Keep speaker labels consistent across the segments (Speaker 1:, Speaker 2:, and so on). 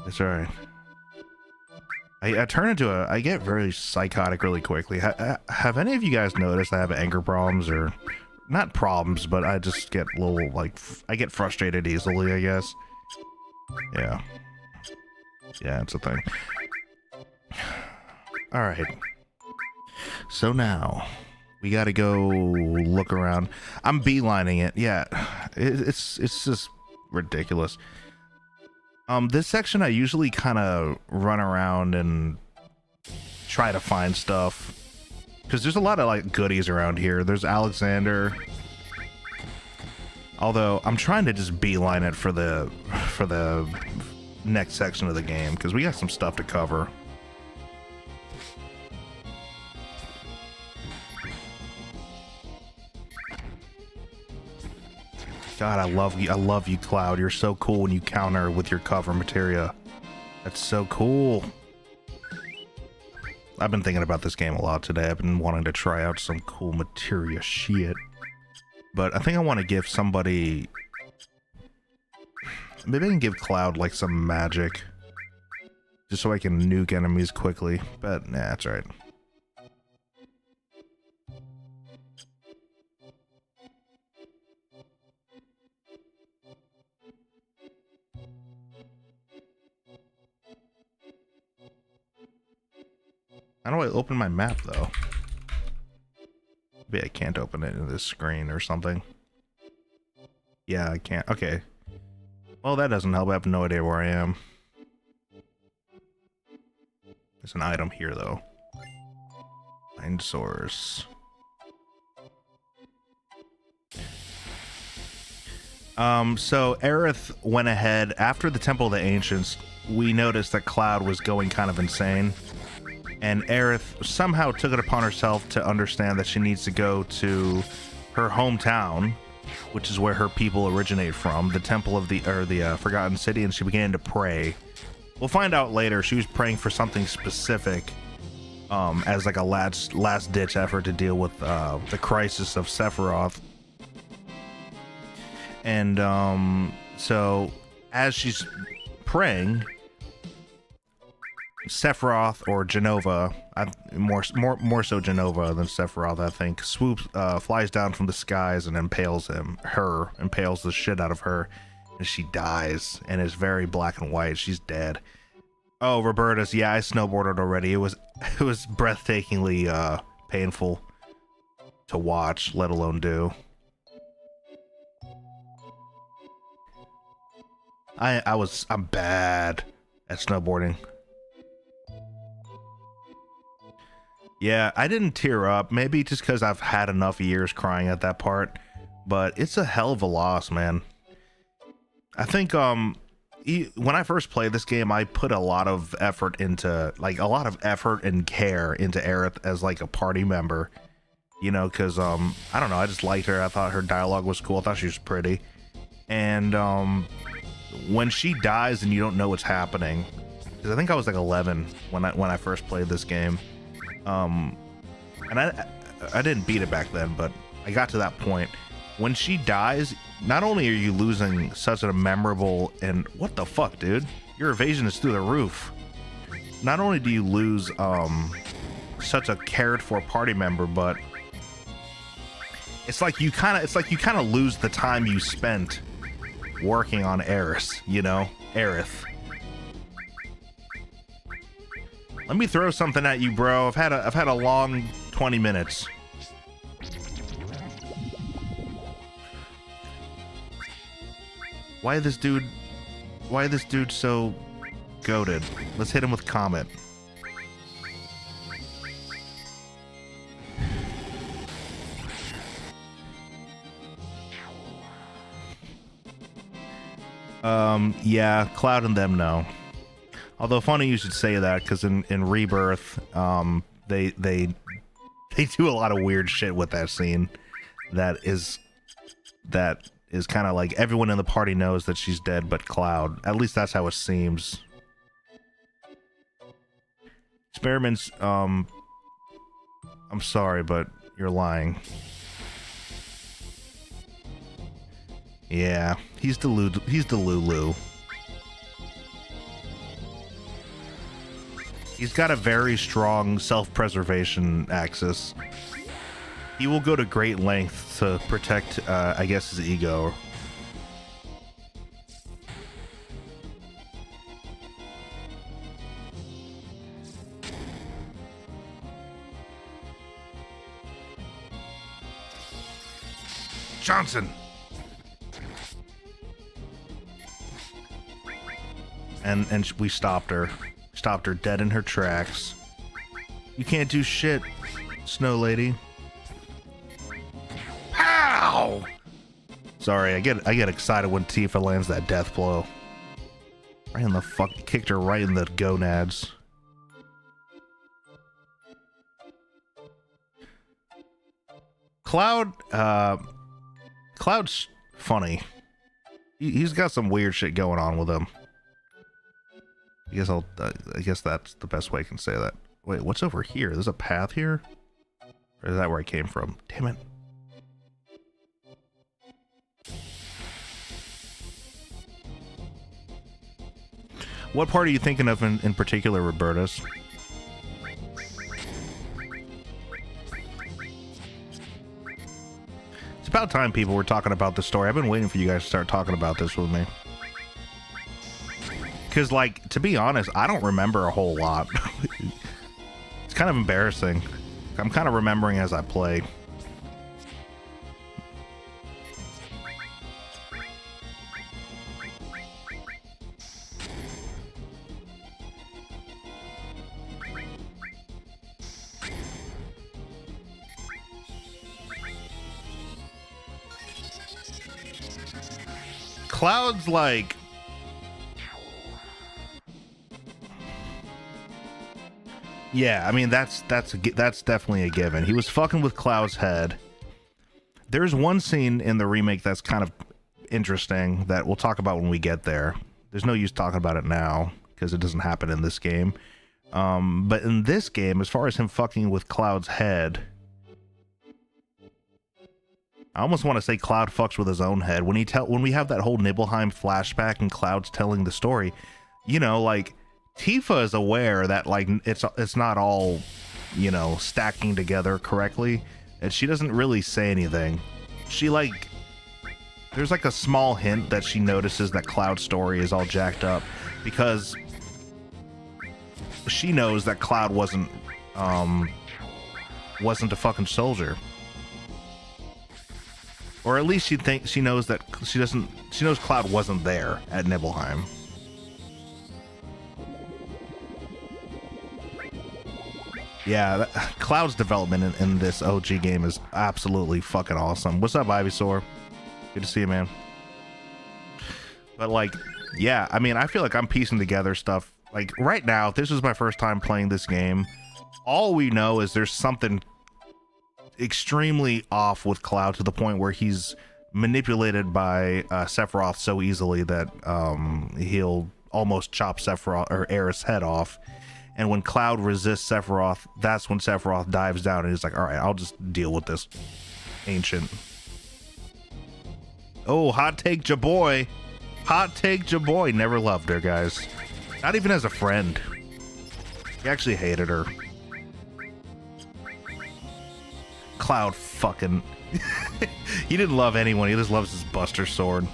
Speaker 1: It's all right. I turn into I get very psychotic really quickly. Have any of you guys noticed I have anger problems, or not problems, but I just get a little, like, I get frustrated easily, I guess. Yeah. Yeah, it's a thing. All right. So now we got to go look around. I'm beelining it. Yeah. It's just ridiculous. This section I usually kind of run around and try to find stuff, because there's a lot of like goodies around here. There's Alexander, although I'm trying to just beeline it for the next section of the game, because we got some stuff to cover. God, I love you, Cloud. You're so cool when you counter with your cover materia. That's so cool. I've been thinking about this game a lot today. I've been wanting to try out some cool materia shit. But I think I want to give somebody... Maybe I can give Cloud, like, some magic. Just so I can nuke enemies quickly. But, nah, that's alright. How do I open my map, though? Maybe I can't open it in this screen or something. Yeah, I can't. Okay. Well, that doesn't help. I have no idea where I am. There's an item here, though. Find source. So Aerith went ahead. After the Temple of the Ancients, we noticed that Cloud was going kind of insane. And Aerith somehow took it upon herself to understand that she needs to go to her hometown, which is where her people originate from, the Temple of the Forgotten City, and she began to pray. We'll find out later she was praying for something specific, as like a last ditch effort to deal with the crisis of Sephiroth. And so as she's praying, Sephiroth, or Jenova, more so Jenova than Sephiroth, I think, flies down from the skies and impales the shit out of her, and she dies, and it's very black and white. She's dead. Oh, Roberta's, yeah, I snowboarded already. It was breathtakingly painful to watch, let alone do. I'm bad at snowboarding. Yeah, I didn't tear up, maybe just because I've had enough years crying at that part, but it's a hell of a loss, man. I think when I first played this game, I put a lot of effort into, like, a lot of effort and care into Aerith as like a party member, you know, because I don't know, I just liked her. I thought her dialogue was cool. I thought she was pretty. And when she dies and you don't know what's happening, because I think I was like 11 when I first played this game. And I didn't beat it back then, but I got to that point. When she dies, not only are you losing such a memorable, and what the fuck, dude? Your evasion is through the roof. Not only do you lose such a cared for party member, but it's like you kind of lose the time you spent working on Aerith, you know, Aerith. Let me throw something at you, bro. I've had a long 20 minutes. Why this dude so goated? Let's hit him with Comet. Yeah, Cloud and them know. Although funny you should say that, because in Rebirth, they do a lot of weird shit with that scene. That is kind of like everyone in the party knows that she's dead, but Cloud. At least that's how it seems. Experiments. I'm sorry, but you're lying. Yeah, he's Delulu. He's got a very strong self-preservation axis. He will go to great lengths to protect, I guess, his ego. Johnson! And we stopped her. Stopped her dead in her tracks. You can't do shit, Snow Lady. Pow! Sorry, I get excited when Tifa lands that death blow. Right in the fuck, kicked her right in the gonads. Cloud's funny. He's got some weird shit going on with him. I guess that's the best way I can say that. Wait, what's over here? There's a path here? Or is that where I came from? Damn it. What part are you thinking of in particular, Robertus? It's about time people were talking about the story. I've been waiting for you guys to start talking about this with me. Because, like, to be honest, I don't remember a whole lot. It's kind of embarrassing. I'm kind of remembering as I play. Cloud's like... Yeah, I mean, that's definitely a given. He was fucking with Cloud's head. There's one scene in the remake that's kind of interesting that we'll talk about when we get there. There's no use talking about it now because it doesn't happen in this game. But in this game, as far as him fucking with Cloud's head, I almost want to say Cloud fucks with his own head. When we have that whole Nibelheim flashback and Cloud's telling the story, you know, like, Tifa is aware that, like, it's not all, you know, stacking together correctly, and she doesn't really say anything. She, like, there's like a small hint that she notices that Cloud's story is all jacked up because she knows that Cloud wasn't a fucking soldier. Or at least she knows that she knows Cloud wasn't there at Nibelheim. Yeah, Cloud's development in this OG game is absolutely fucking awesome. What's up, Ivysaur? Good to see you, man. But, like, yeah, I mean, I feel like I'm piecing together stuff. Like, right now, if this is my first time playing this game, all we know is there's something extremely off with Cloud to the point where he's manipulated by Sephiroth so easily that he'll almost chop Sephiroth or Aerith's head off. And when Cloud resists Sephiroth, that's when Sephiroth dives down and he's like, all right, I'll just deal with this ancient. Oh, hot take Jaboy. Hot take Jaboy. Never loved her, guys. Not even as a friend. He actually hated her. Cloud fucking... He didn't love anyone. He just loves his Buster Sword.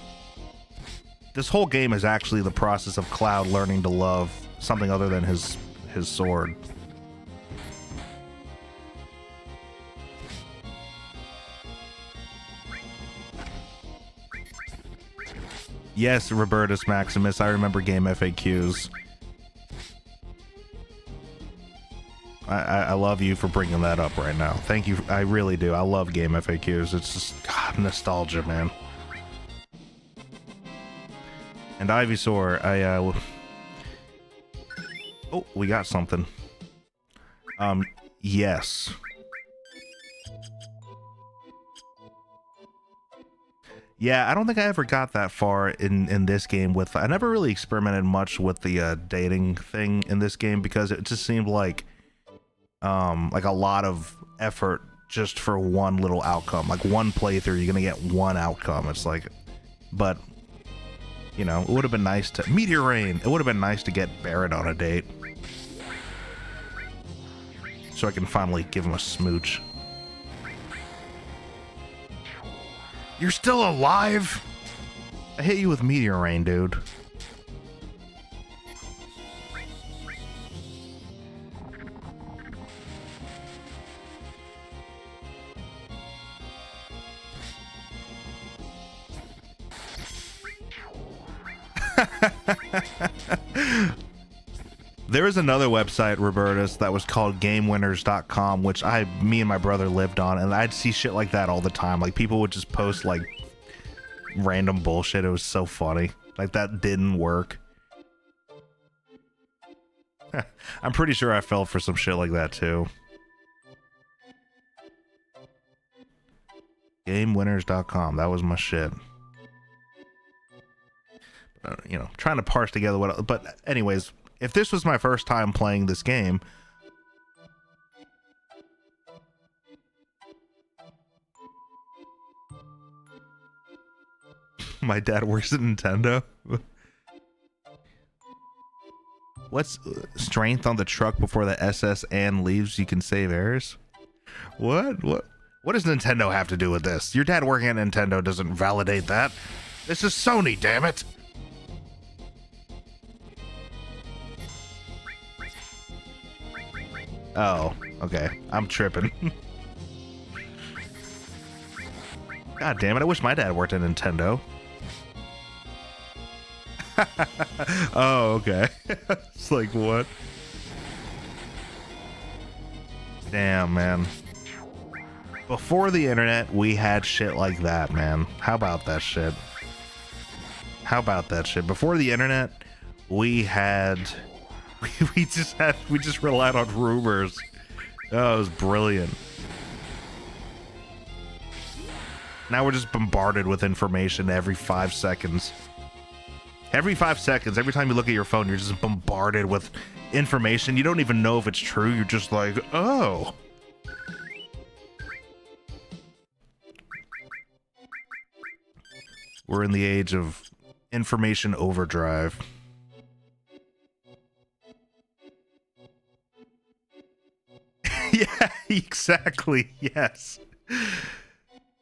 Speaker 1: This whole game is actually the process of Cloud learning to love something other than his sword. Yes, Robertus Maximus, I remember game FAQs. I love you for bringing that up right now. Thank you. I really do. I love game FAQs. It's just, God, nostalgia, man. And Ivysaur, oh, we got something. Yes. Yeah, I don't think I ever got that far in this game with... I never really experimented much with the dating thing in this game because it just seemed like a lot of effort just for one little outcome. Like, one playthrough, you're gonna get one outcome. It's like... But, you know, it would have been nice to... Meteor Rain! It would have been nice to get Barrett on a date. so I can finally give him a smooch. You're still alive? I hit you with meteor rain, dude. There is another website, Robertus, that was called GameWinners.com, which me and my brother lived on, and I'd see shit like that all the time. Like, people would just post, like, random bullshit. It was so funny. Like, that didn't work. I'm pretty sure I fell for some shit like that, too. GameWinners.com. That was my shit. You know, trying to parse together what... But anyways, if this was my first time playing this game... My dad works at Nintendo. What's strength on the truck before the SS and leaves? You can save errors. What does Nintendo have to do with this? Your dad working at Nintendo doesn't validate that. This is Sony, damn it. Oh, okay. I'm tripping. God damn it, I wish my dad worked at Nintendo. Oh, okay. It's like, what? Damn, man. Before the internet, we had shit like that, man. How about that shit? How about that shit? Before the internet, we had... We just relied on rumors. Oh, it was brilliant. Now we're just bombarded with information every 5 seconds. Every 5 seconds, every time you look at your phone, you're just bombarded with information. You don't even know if it's true. You're just like, oh. We're in the age of information overdrive. Yeah, exactly. Yes.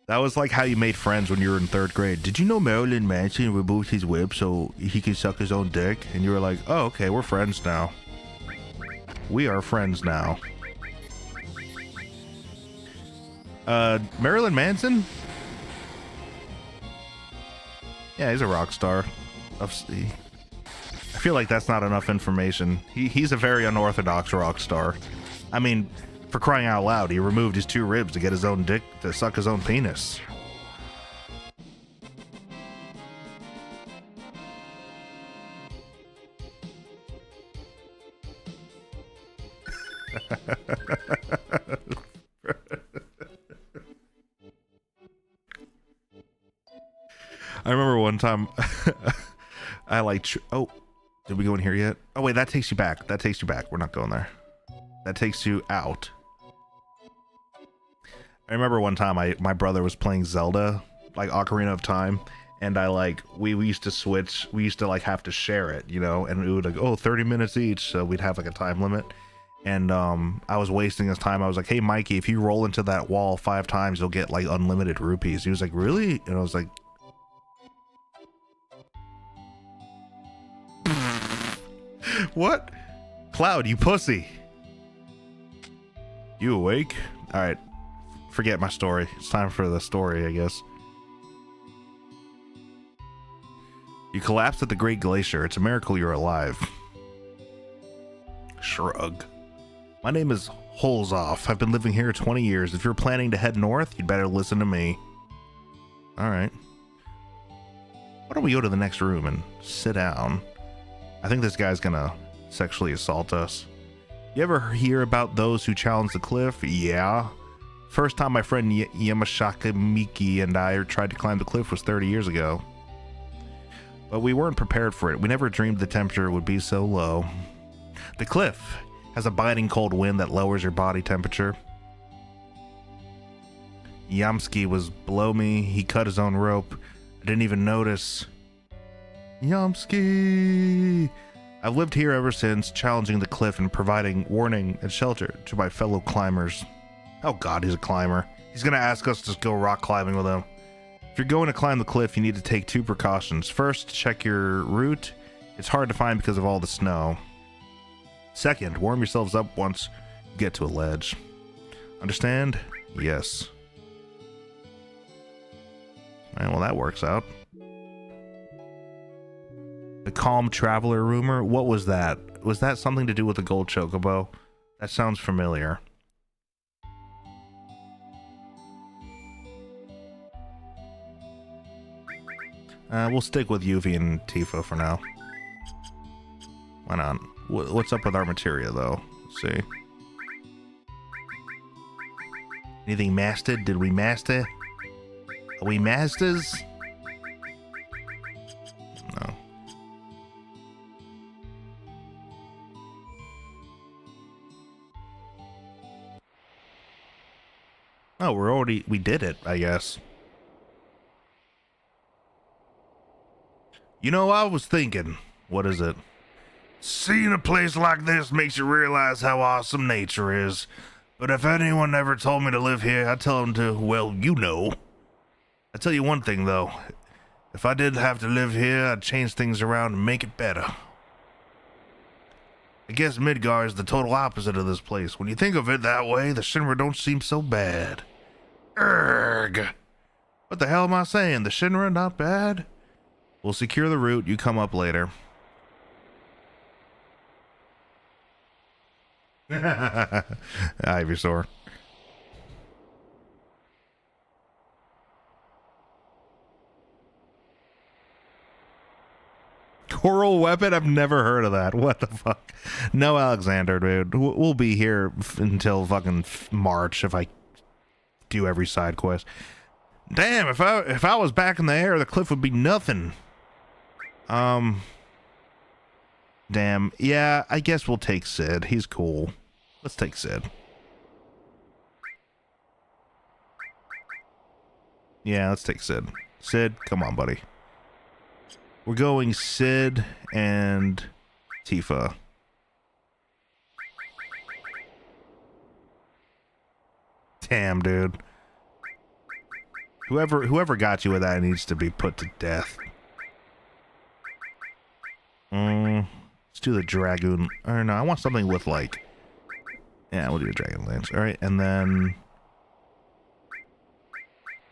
Speaker 1: That was like how you made friends when you were in 3rd grade. Did you know Marilyn Manson removed his whip so he can suck his own dick? And you were like, oh, okay, we're friends now. We are friends now. Marilyn Manson? Yeah, he's a rock star. I feel like that's not enough information. He's a very unorthodox rock star. I mean, for crying out loud, he removed his 2 ribs to get his own dick to suck his own penis. I remember one time I like... Oh, did we go in here yet? Oh, wait, that takes you back. That takes you back. We're not going there. That takes you out. I remember one time my brother was playing Zelda, like Ocarina of Time, and we used to switch, we used to like have to share it, you know, and it would like, oh, 30 minutes each, so we'd have like a time limit. And I was wasting his time. I was like, hey Mikey, if you roll into that wall 5 times, you'll get like unlimited rupees. He was like, really? And I was like, what? Cloud, you pussy. You awake? Alright. Forget my story. It's time for the story, I guess. You collapsed at the Great Glacier. It's a miracle you're alive. Shrug. My name is Holes Off. I've been living here 20 years. If you're planning to head north, you'd better listen to me. Alright. Why don't we go to the next room and sit down? I think this guy's gonna sexually assault us. You ever hear about those who challenge the cliff? Yeah. First time my friend Yamashaka Miki and I tried to climb the cliff was 30 years ago. But we weren't prepared for it. We never dreamed the temperature would be so low. The cliff has a biting cold wind that lowers your body temperature. Yamski was below me. He cut his own rope. I didn't even notice. Yamski! I've lived here ever since, challenging the cliff and providing warning and shelter to my fellow climbers. Oh god, he's a climber. He's gonna ask us to go rock climbing with him. If you're going to climb the cliff, you need to take 2 precautions. First, check your route. It's hard to find because of all the snow. Second, warm yourselves up once you get to a ledge. Understand? Yes. Alright, well that works out. The calm traveler rumor? What was that? Was that something to do with the gold chocobo? That sounds familiar. We'll stick with Yuffie and Tifa for now. Why not? What's up with our materia, though? Let's see. Anything mastered? Did we master? Are we masters? No. Oh, we did it, I guess. You know, I was thinking, what is it? Seeing a place like this makes you realize how awesome nature is. But if anyone ever told me to live here, I'd tell them to, well, you know. I tell you one thing, though. If I did have to live here, I'd change things around and make it better. I guess Midgar is the total opposite of this place. When you think of it that way, the Shinra don't seem so bad. Erg! What the hell am I saying? The Shinra not bad? We'll secure the route. You come up later. Ivysaur. Coral weapon? I've never heard of that. What the fuck? No, Alexander, dude. We'll be here until fucking March if I do every side quest. Damn, if I was back in the air, the cliff would be nothing. Damn. Yeah, I guess we'll take Sid. He's cool. Let's take Sid. Yeah, let's take Sid. Sid, come on, buddy. We're going Sid and Tifa. Damn, dude. Whoever got you with that needs to be put to death. Let's do the Dragoon. Or no, I want something with like... Yeah, we'll do a Dragon Lance. Alright, and then...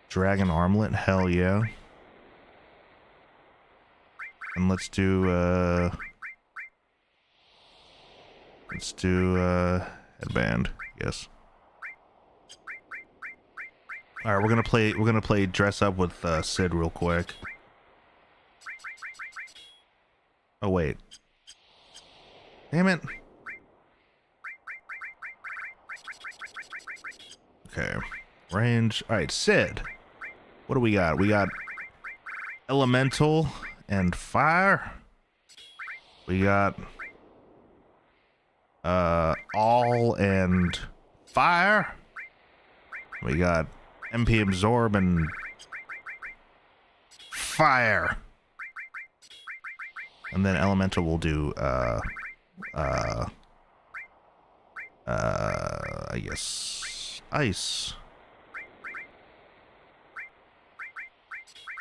Speaker 1: Dragon Armlet, hell yeah. And let's do headband, I guess. Alright, we're gonna play dress up with Sid real quick. Oh wait. Damn it. Okay. Range. Alright, Sid. What do we got? We got Elemental and Fire. We got All and Fire. We got MP Absorb and Fire. And then Elemental will do I guess Ice.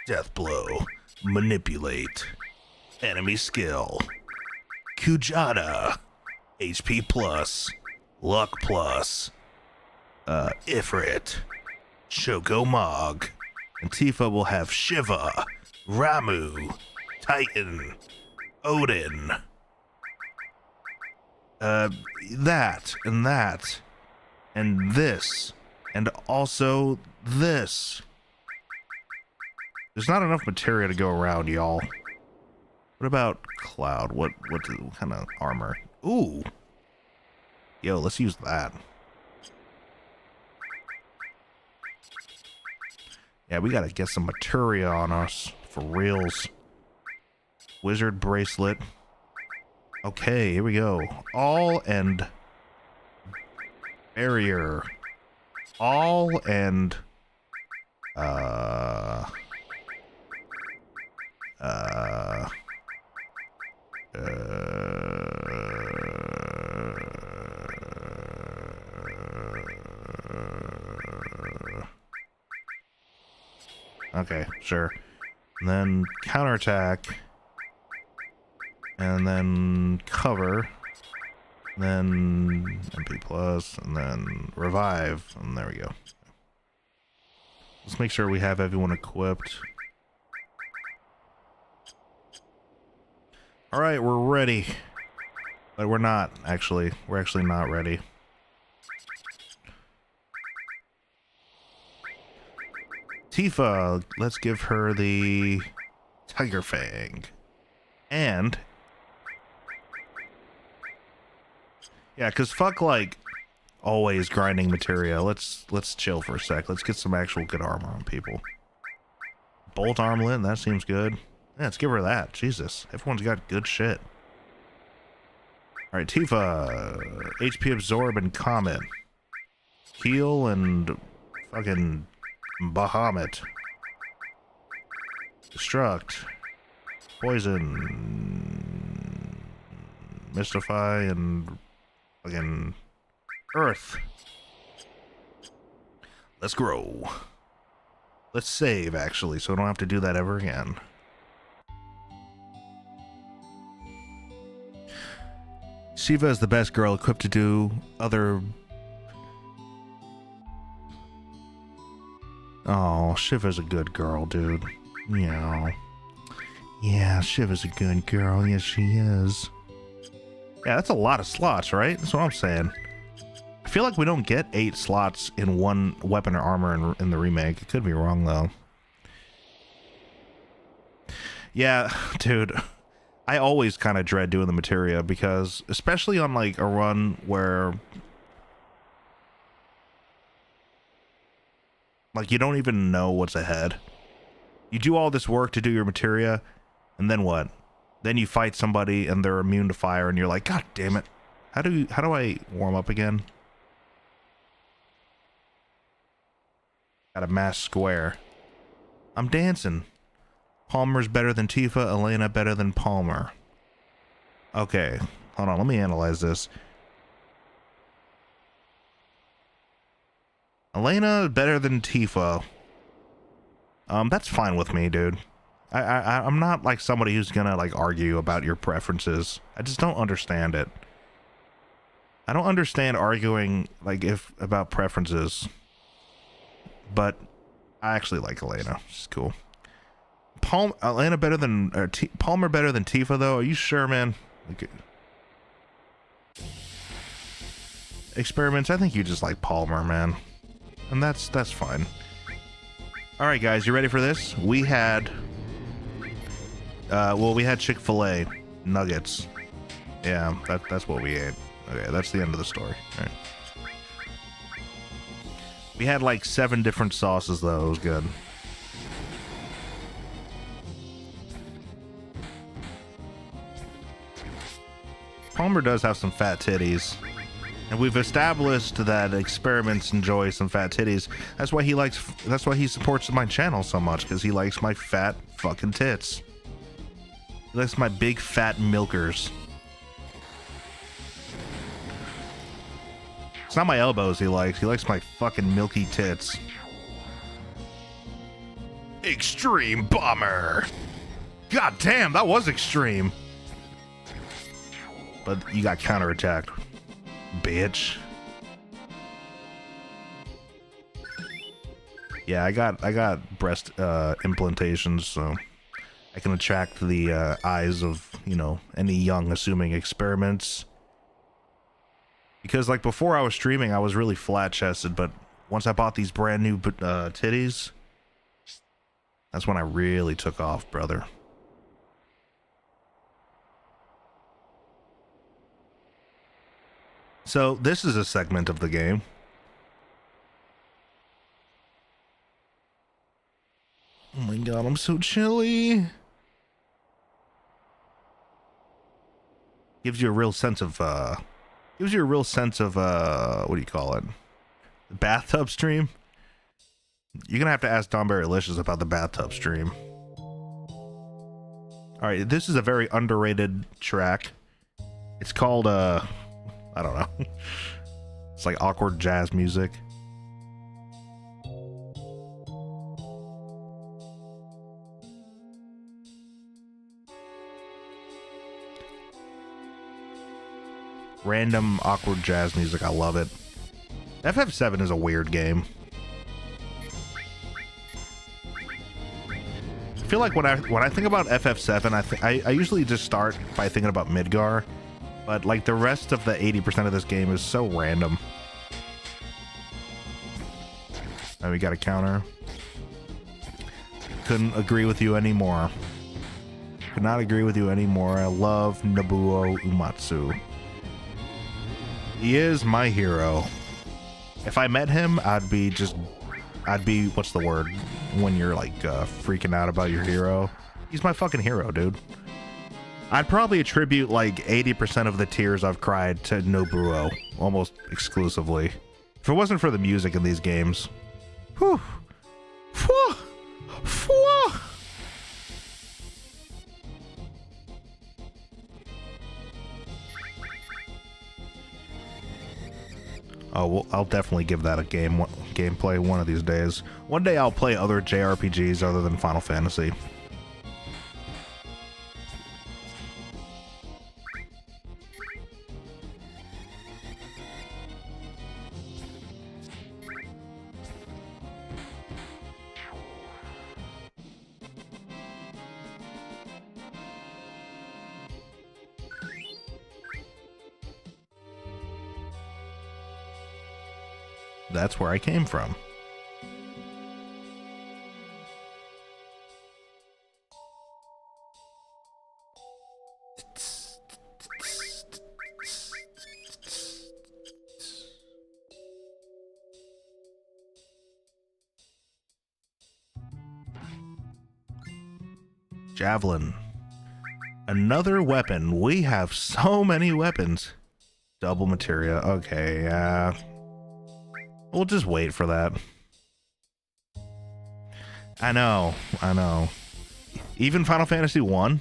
Speaker 1: Death Blow. Manipulate. Enemy Skill. Kujata. HP plus. Luck plus. Ifrit. Choco Mog. And Tifa will have Shiva. Ramu. Titan. Odin. That. And that. And this. And also this. There's not enough materia to go around, y'all. What about Cloud? What kind of armor? Ooh. Yo, let's use that. Yeah, we gotta get some materia on us. For reals. Wizard bracelet. Okay, here we go. All and... Barrier. All and... Okay, sure. And then counterattack. And then cover. And then MP plus. And then revive. And there we go. Let's make sure we have everyone equipped. Alright, we're ready. But we're not, actually. We're actually not ready. Tifa, let's give her the Tiger Fang. And... yeah, because fuck, like, always grinding materia. Let's chill for a sec. Let's get some actual good armor on people. Bolt armlet, that seems good. Yeah, let's give her that. Jesus, everyone's got good shit. Alright, Tifa. HP absorb and comet. Heal and fucking Bahamut. Destruct. Poison. Mystify and fucking Earth. Let's grow. Let's save, actually, so I don't have to do that ever again. Shiva is the best girl equipped to do other... oh, Shiva's a good girl, dude. Yeah. Yeah, Shiva's a good girl. Yes, she is. Yeah, that's a lot of slots, right? That's what I'm saying. I feel like we don't get 8 slots in one weapon or armor in the remake. It could be wrong, though. Yeah, dude. I always kind of dread doing the materia because, especially on, like, a run where... like, you don't even know what's ahead. You do all this work to do your materia, and then what? Then you fight somebody, and they're immune to fire, and you're like, God damn it. How do I warm up again? Got a mass square. I'm dancing. Palmer's better than Tifa, Elena better than Palmer. Okay, hold on, let me analyze this. Elena better than Tifa. That's fine with me, dude. I'm not like somebody who's gonna like argue about your preferences. I just don't understand it. I don't understand arguing like about preferences. But I actually like Elena. She's cool. Elena better than Palmer better than Tifa though? Are you sure, man? Okay. Experiments, I think you just like Palmer, man. And that's fine. Alright guys, you ready for this? We had we had Chick-fil-A nuggets. Yeah, that's what we ate. Okay, that's the end of the story. Alright. We had like 7 different sauces though, it was good. Palmer does have some fat titties. And we've established that Experiments enjoy some fat titties. That's why he supports my channel so much, because he likes my fat fucking tits. He likes my big fat milkers. It's not my elbows he likes my fucking milky tits. Extreme Bomber! God damn, that was extreme! But you got counterattacked. Bitch. Yeah, I got breast implantations, so I can attract the eyes of, you know, any young assuming Experiments. Because like before I was streaming, I was really flat-chested, but once I bought these brand new titties, that's when I really took off, brother. So this is a segment of the game. Oh my god, I'm so chilly. Gives you a real sense of what do you call it? The bathtub stream? You're gonna have to ask Donberry Licious about the bathtub stream. Alright, this is a very underrated track. It's called I don't know. It's like awkward jazz music. Random awkward jazz music. I love it. FF7 is a weird game. I feel like when I think about FF7, I usually just start by thinking about Midgar, but like the rest of the 80% of this game is so random. Oh, we got a counter. Couldn't agree with you anymore. Could not agree with you anymore. I love Nobuo Uematsu. He is my hero. If I met him, I'd be, what's the word? When you're like freaking out about your hero. He's my fucking hero, dude. I'd probably attribute like 80% of the tears I've cried to Nobuo, almost exclusively. If it wasn't for the music in these games. Whew. Whew. Whew. Oh, well, I'll definitely give that a gameplay one of these days. One day I'll play other JRPGs other than Final Fantasy. That's where I came from. Javelin. Another weapon. We have so many weapons. Double materia. Okay, yeah. We'll just wait for that. I know. Even Final Fantasy VII?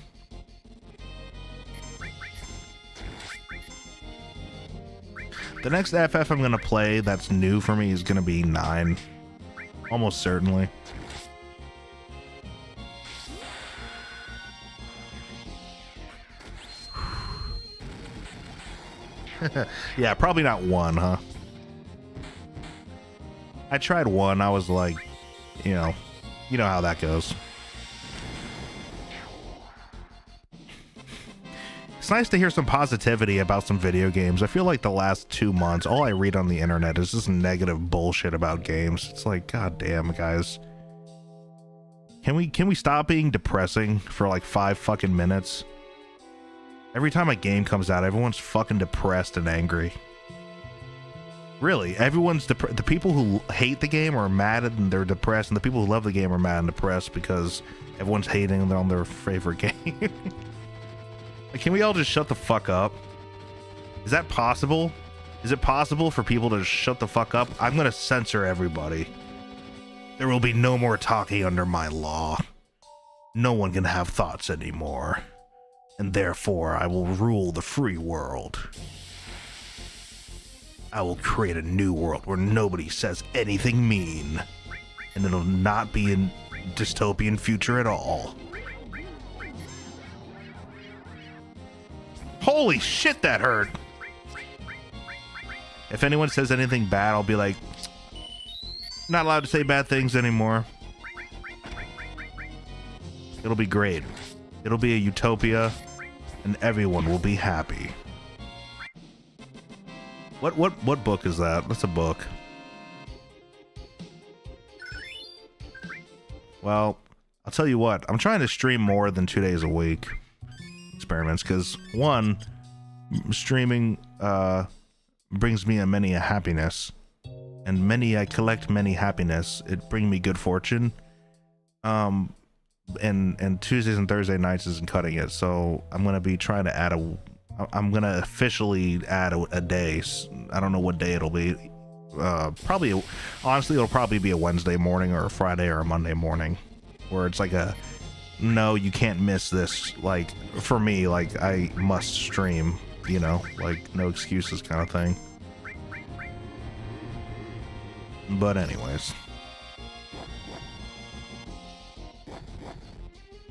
Speaker 1: The next FF I'm gonna play that's new for me is gonna be 9. Almost certainly. Yeah, probably not 1, huh? I tried 1, I was like, you know how that goes. It's nice to hear some positivity about some video games. I feel like the last 2 months, all I read on the internet is just negative bullshit about games. It's like, god damn, guys. Can we stop being depressing for like 5 fucking minutes? Every time a game comes out, everyone's fucking depressed and angry. Really, everyone's the people who hate the game are mad and they're depressed, and the people who love the game are mad and depressed because everyone's hating on their favorite game. Like, can we all just shut the fuck up? Is that possible? Is it possible for people to shut the fuck up? I'm gonna censor everybody. There will be no more talking under my law. No one can have thoughts anymore. And therefore, I will rule the free world. I will create a new world where nobody says anything mean. And it'll not be a dystopian future at all. Holy shit, that hurt! If anyone says anything bad, I'll be like, not allowed to say bad things anymore. It'll be great. It'll be a utopia, and everyone will be happy. What book is that? That's a book. Well, I'll tell you what. I'm trying to stream more than 2 days a week. Experiments, because one, streaming brings me many a happiness, and I collect many happiness. It brings me good fortune. And Tuesdays and Thursday nights isn't cutting it, so I'm gonna be trying to add I'm gonna officially add a day. I don't know what day it'll be. Probably, honestly, it'll probably be a Wednesday morning or a Friday or a Monday morning, where it's like a, no, you can't miss this. Like, for me, like, I must stream, you know, like, no excuses kind of thing. But anyways.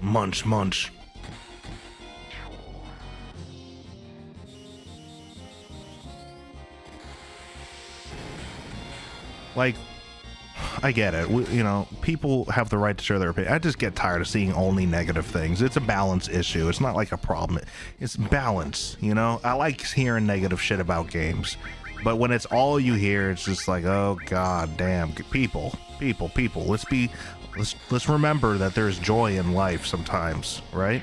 Speaker 1: Munch, munch. Like, I get it. You know, people have the right to share their opinion. I just get tired of seeing only negative things. It's a balance issue. It's not like a problem. It's balance, you know? I like hearing negative shit about games. But when it's all you hear, it's just like, oh god damn, people. Let's remember that there's joy in life sometimes, right?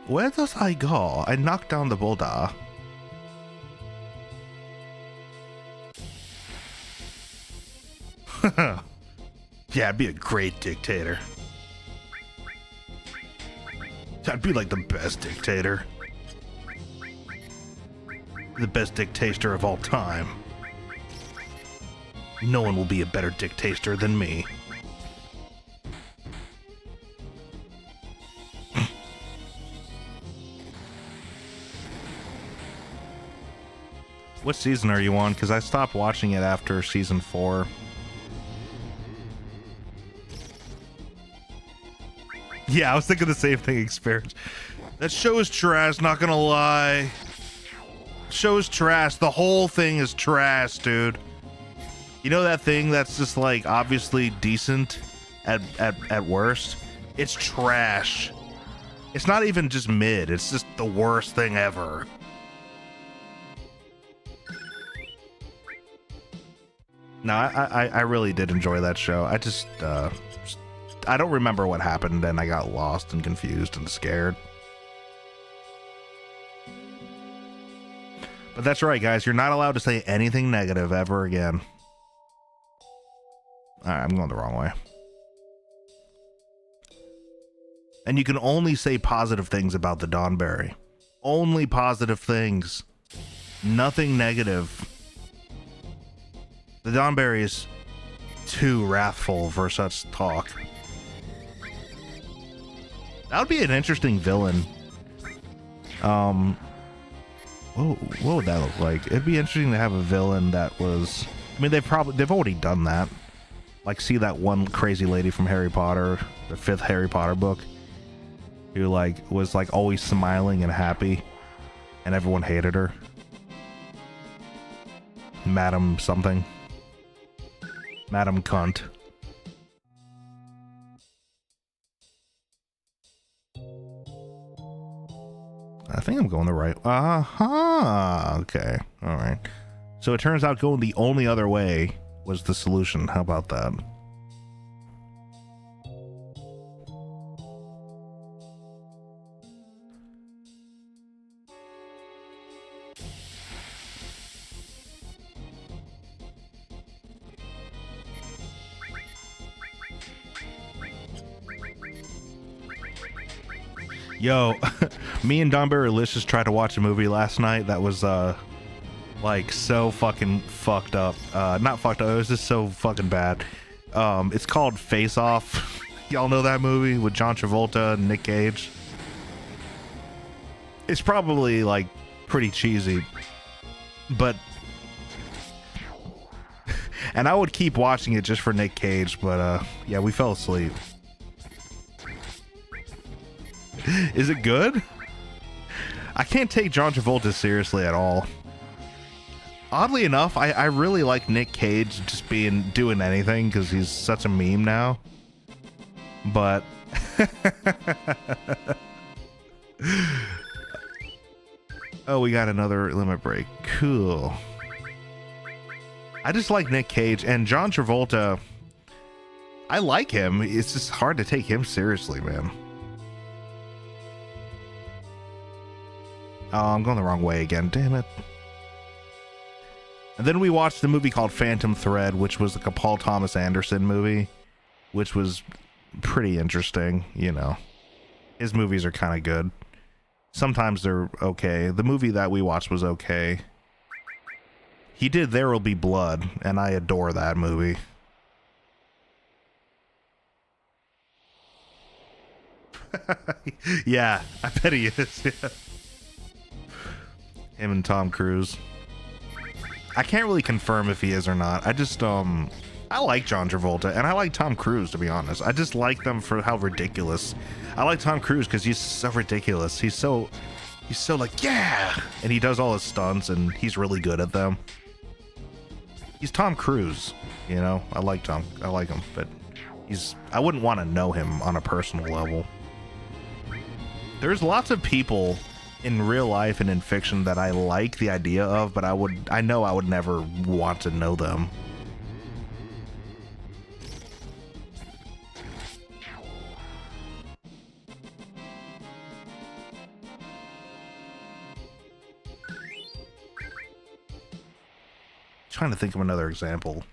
Speaker 1: Where does I go? I knocked down the boulder. Yeah, I'd be a great dictator. I'd be like the best dictator. The best dictator of all time. No one will be a better dictator than me. What season are you on? Because I stopped watching it after season 4. Yeah, I was thinking the same thing, Experience. That show is trash, not gonna lie. Show's trash. The whole thing is trash, dude. You know that thing that's just like obviously decent at worst? It's trash. It's not even just mid, it's just the worst thing ever. No, I really did enjoy that show. I just I don't remember what happened, and I got lost and confused and scared. But that's right, guys. You're not allowed to say anything negative ever again. Alright, I'm going the wrong way. And you can only say positive things about the Donberry. Only positive things. Nothing negative. The Donberry is too wrathful for such talk. That would be an interesting villain. What would that look like? It'd be interesting to have a villain that was... I mean, they've already done that. Like, see that one crazy lady from Harry Potter, the 5th Harry Potter book, who like was like always smiling and happy, and everyone hated her. Madam something. Madam Cunt. I think I'm going the right. Okay. All right. So it turns out going the only other way was the solution. How about that? Yo, me and Donberry Licious tried to watch a movie last night that was like so fucking fucked up. Not fucked up, it was just so fucking bad. It's called Face Off. Y'all know that movie with John Travolta and Nick Cage? It's probably like pretty cheesy, but and I would keep watching it just for Nick Cage, but yeah, we fell asleep. Is it good? I can't take John Travolta seriously at all. Oddly enough, I really like Nick Cage just doing anything because he's such a meme now. But oh, we got another limit break. Cool. I just like Nick Cage and John Travolta. I like him. It's just hard to take him seriously, man. Oh, I'm going the wrong way again. Damn it. And then we watched a movie called Phantom Thread, which was like a Paul Thomas Anderson movie, which was pretty interesting, you know. His movies are kind of good. Sometimes they're okay. The movie that we watched was okay. He did There Will Be Blood, and I adore that movie. Yeah, I bet he is. Yeah. Him and Tom Cruise. I can't really confirm if he is or not. I just I like John Travolta, and I like Tom Cruise, to be honest. I just like them for how ridiculous. I like Tom Cruise because he's so ridiculous. He's so like, yeah! And he does all his stunts, and he's really good at them. He's Tom Cruise, you know? I like him, but I wouldn't want to know him on a personal level. There's lots of people in real life and in fiction that I like the idea of, but I know I would never want to know them. Trying to think of another example.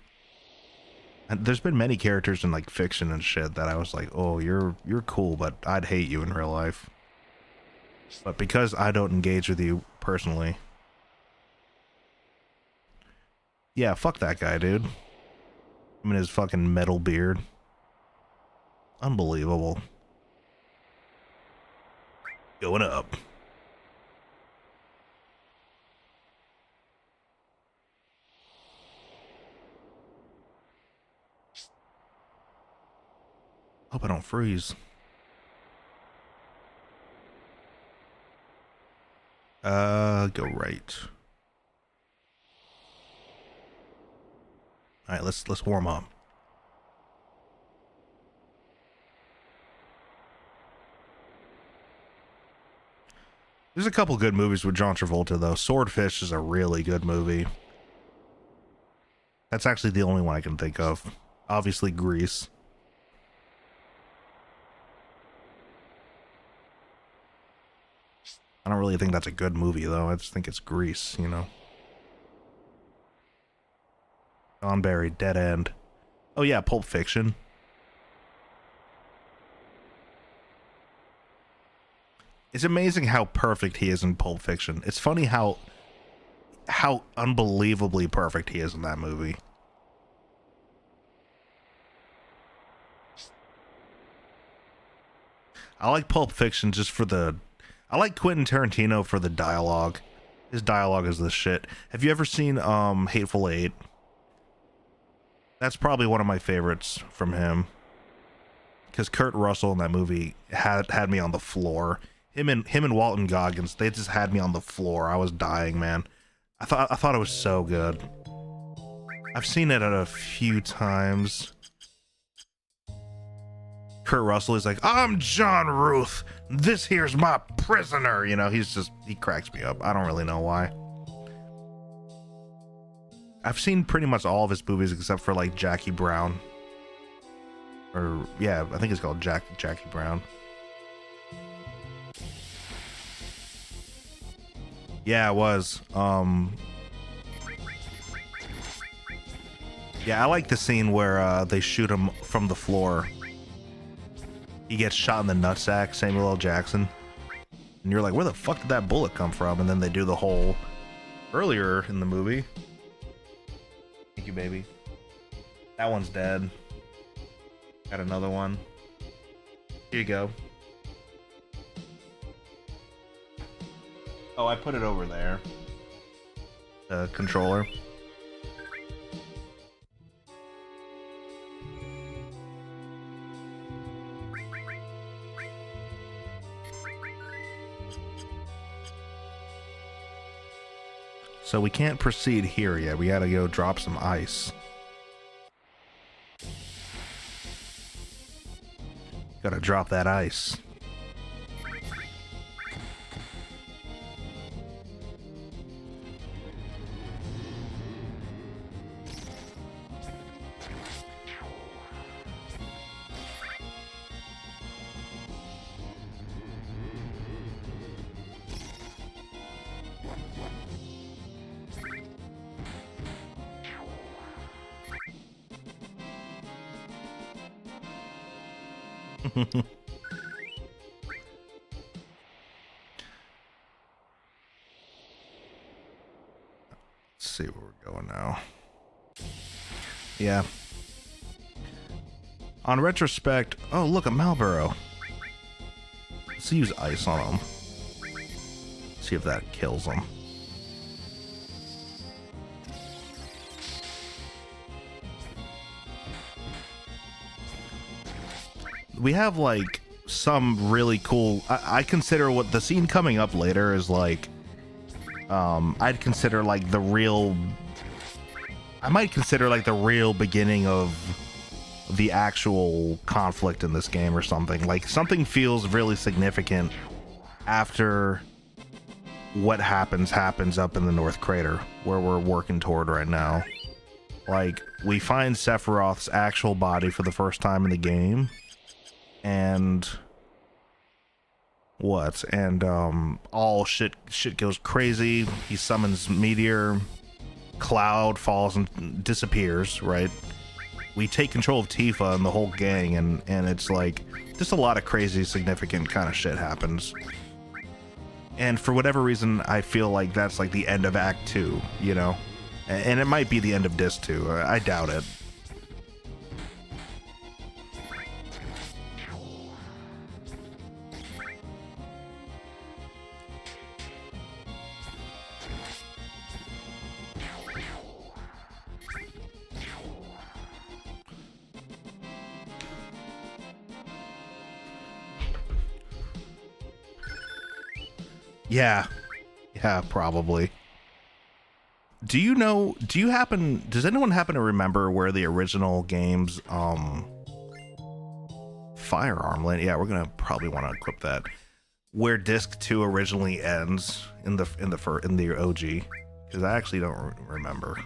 Speaker 1: And there's been many characters in like fiction and shit that I was like, oh, you're cool, but I'd hate you in real life. But because I don't engage with you personally, yeah, fuck that guy, dude. I mean, his fucking metal beard. Unbelievable. Going up. Hope I don't freeze. Go right. All right, let's warm up. There's a couple good movies with John Travolta though. Swordfish is a really good movie. That's actually the only one I can think of. Obviously, Grease. I don't really think that's a good movie, though. I just think it's Grease, you know. Donberry, Dead End. Oh, yeah, Pulp Fiction. It's amazing how perfect he is in Pulp Fiction. It's funny how unbelievably perfect he is in that movie. I like Pulp Fiction just for I like Quentin Tarantino for the dialogue. His dialogue is the shit. Have you ever seen Hateful Eight? That's probably one of my favorites from him. Because Kurt Russell in that movie had me on the floor. Him and Walton Goggins, they just had me on the floor. I was dying, man. I thought it was so good. I've seen it a few times. Kurt Russell is like, I'm John Ruth. This here's my prisoner. You know, he cracks me up. I don't really know why. I've seen pretty much all of his movies except for like Jackie Brown. Or, yeah, I think it's called Jackie Brown. Yeah, it was. Yeah, I like the scene where they shoot him from the floor. He gets shot in the nutsack, Samuel L. Jackson. And you're like, where the fuck did that bullet come from? And then they do the whole earlier in the movie. Thank you, baby. That one's dead. Got another one. Here you go. Oh, I put it over there. The controller. So we can't proceed here yet. We gotta go drop some ice. Gotta drop that ice. Let's see where we're going now. Yeah. On retrospect, oh look, a Marlboro. Let's use ice on them. See if that kills them. we have like some really cool. I consider what the scene coming up later is like. I'd consider like the real. I might consider like the real beginning of the actual conflict in this game or something. Like something feels really significant after what happens up in the North Crater where we're working toward right now. Like we find Sephiroth's actual body for the first time in the game, and all shit goes crazy. He summons Meteor, Cloud falls and disappears, right? We take control of Tifa and the whole gang, and it's like just a lot of crazy significant kind of shit happens. And for whatever reason, I feel like that's like the end of Act 2, you know? And it might be the end of Disc 2. I doubt it. Yeah, probably. Does anyone happen to remember where the original game's firearm landed? Yeah, we're gonna probably want to equip that. Where Disc 2 originally ends in the OG, because I actually don't remember.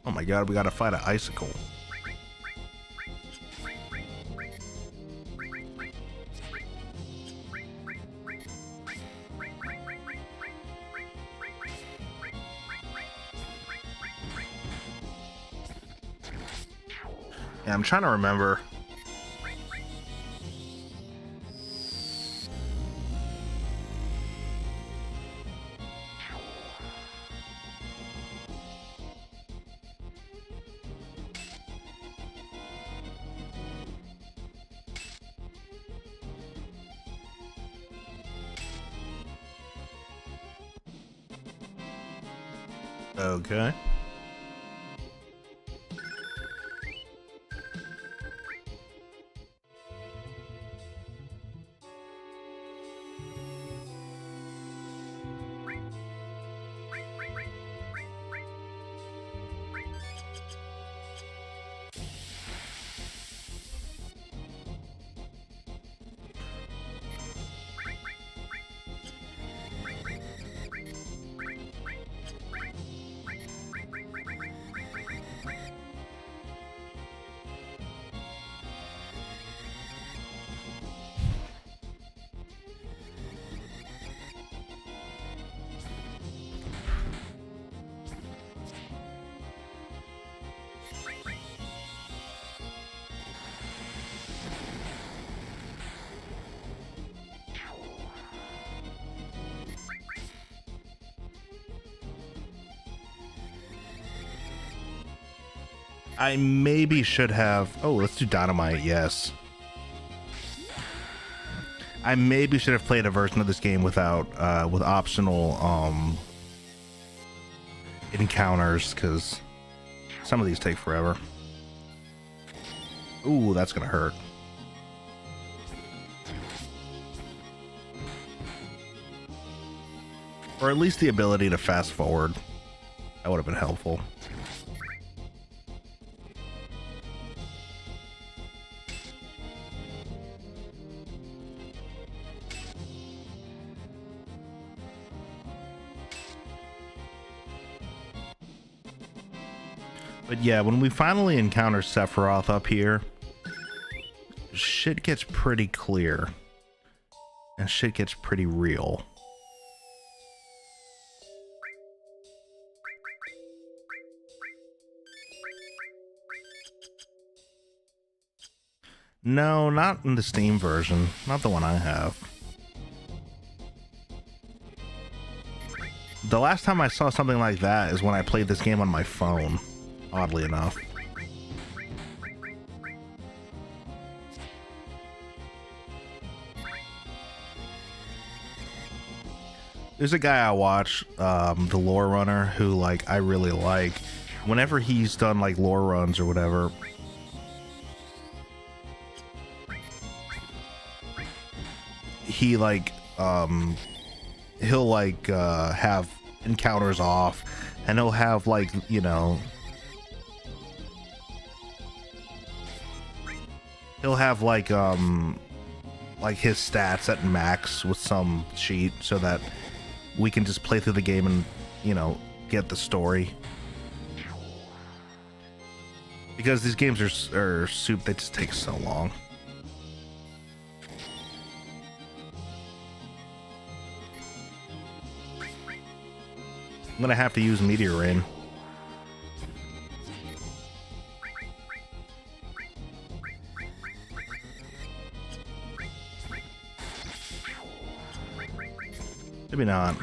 Speaker 1: Oh my god, we gotta fight an icicle. Yeah, I'm trying to remember. Okay. I maybe should have. Oh, let's do Dynamite. Yes. I maybe should have played a version of this game without with optional encounters, because some of these take forever. Ooh, that's gonna hurt. Or at least the ability to fast forward. That would have been helpful. But yeah, when we finally encounter Sephiroth up here, shit gets pretty clear. And shit gets pretty real. No, not in the Steam version. Not the one I have. The last time I saw something like that is when I played this game on my phone. Oddly enough. There's a guy I watch, the Lore Runner, who like I really like. Whenever he's done like lore runs or whatever, he like he'll like have encounters off, and he'll have like, you know, he'll have like his stats at max with some cheat so that we can just play through the game and, you know, get the story. Because these games are soup, they just take so long. I'm gonna have to use Meteor Rain. Maybe not.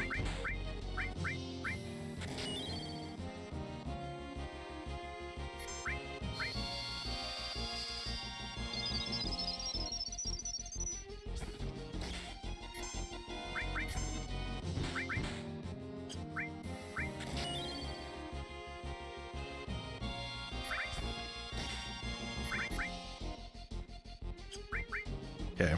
Speaker 1: Okay.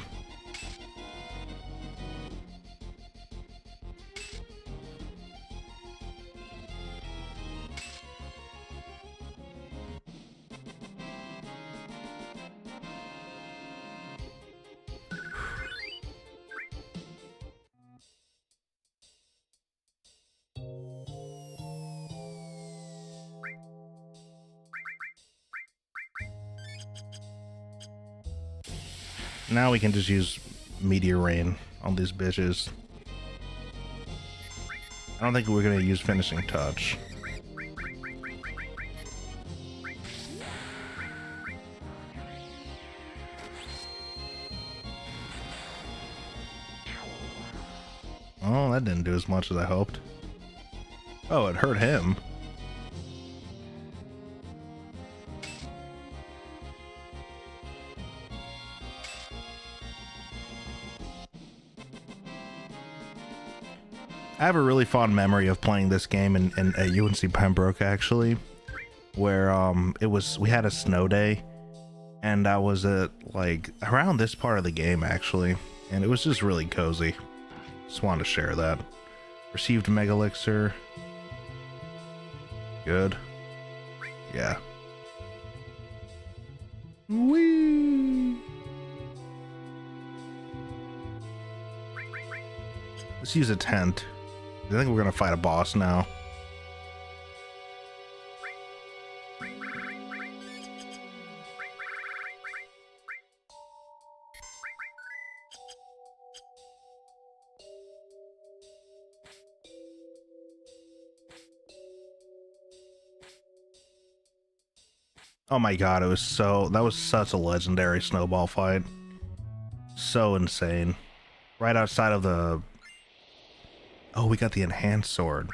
Speaker 1: Now we can just use Meteor Rain on these bitches. I don't think we're gonna use Finishing Touch. Oh, that didn't do as much as I hoped. Oh, it hurt him. I have a really fond memory of playing this game in at UNC Pembroke, actually, where we had a snow day, and I was at like around this part of the game actually, and it was just really cozy. Just wanted to share that. Received Mega Elixir. Good. Yeah. Whee! Let's use a tent. I think we're gonna fight a boss now. Oh my god, that was such a legendary snowball fight. So insane. Right outside of the... Oh, we got the enhanced sword.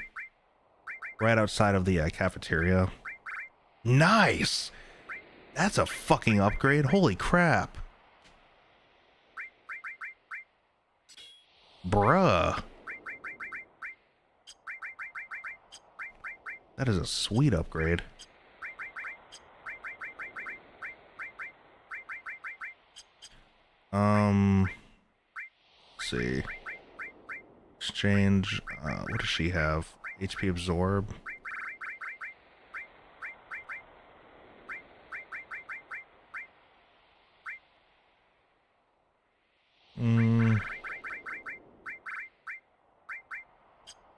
Speaker 1: Right outside of the cafeteria. Nice! That's a fucking upgrade. Holy crap. Bruh. That is a sweet upgrade. Let's see. Exchange, what does she have? HP absorb.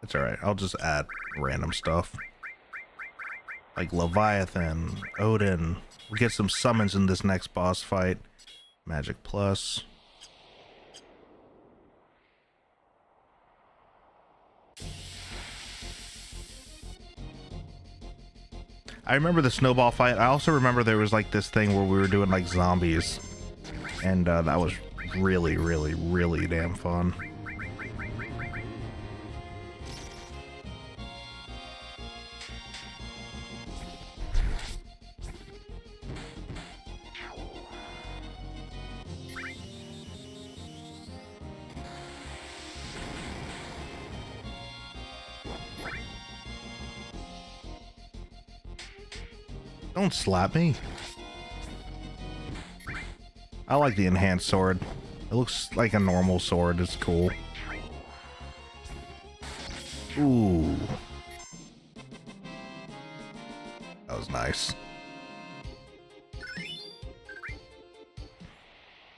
Speaker 1: It's alright, I'll just add random stuff. Like Leviathan, Odin. We'll get some summons in this next boss fight. Magic plus. I remember the snowball fight. I also remember there was like this thing where we were doing like zombies. And that was really, really, really damn fun. Don't slap me. I like the enhanced sword. It looks like a normal sword. It's cool. Ooh. That was nice.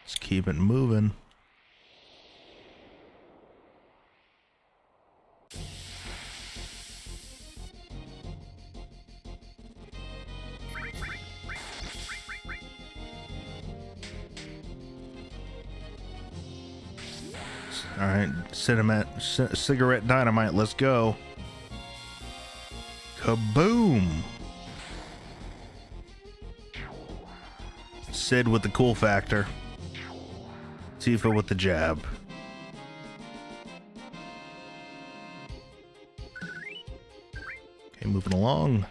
Speaker 1: Let's keep it moving. All right, cigarette dynamite, let's go. Kaboom! Sid with the cool factor. Tifa with the jab. Okay, moving along.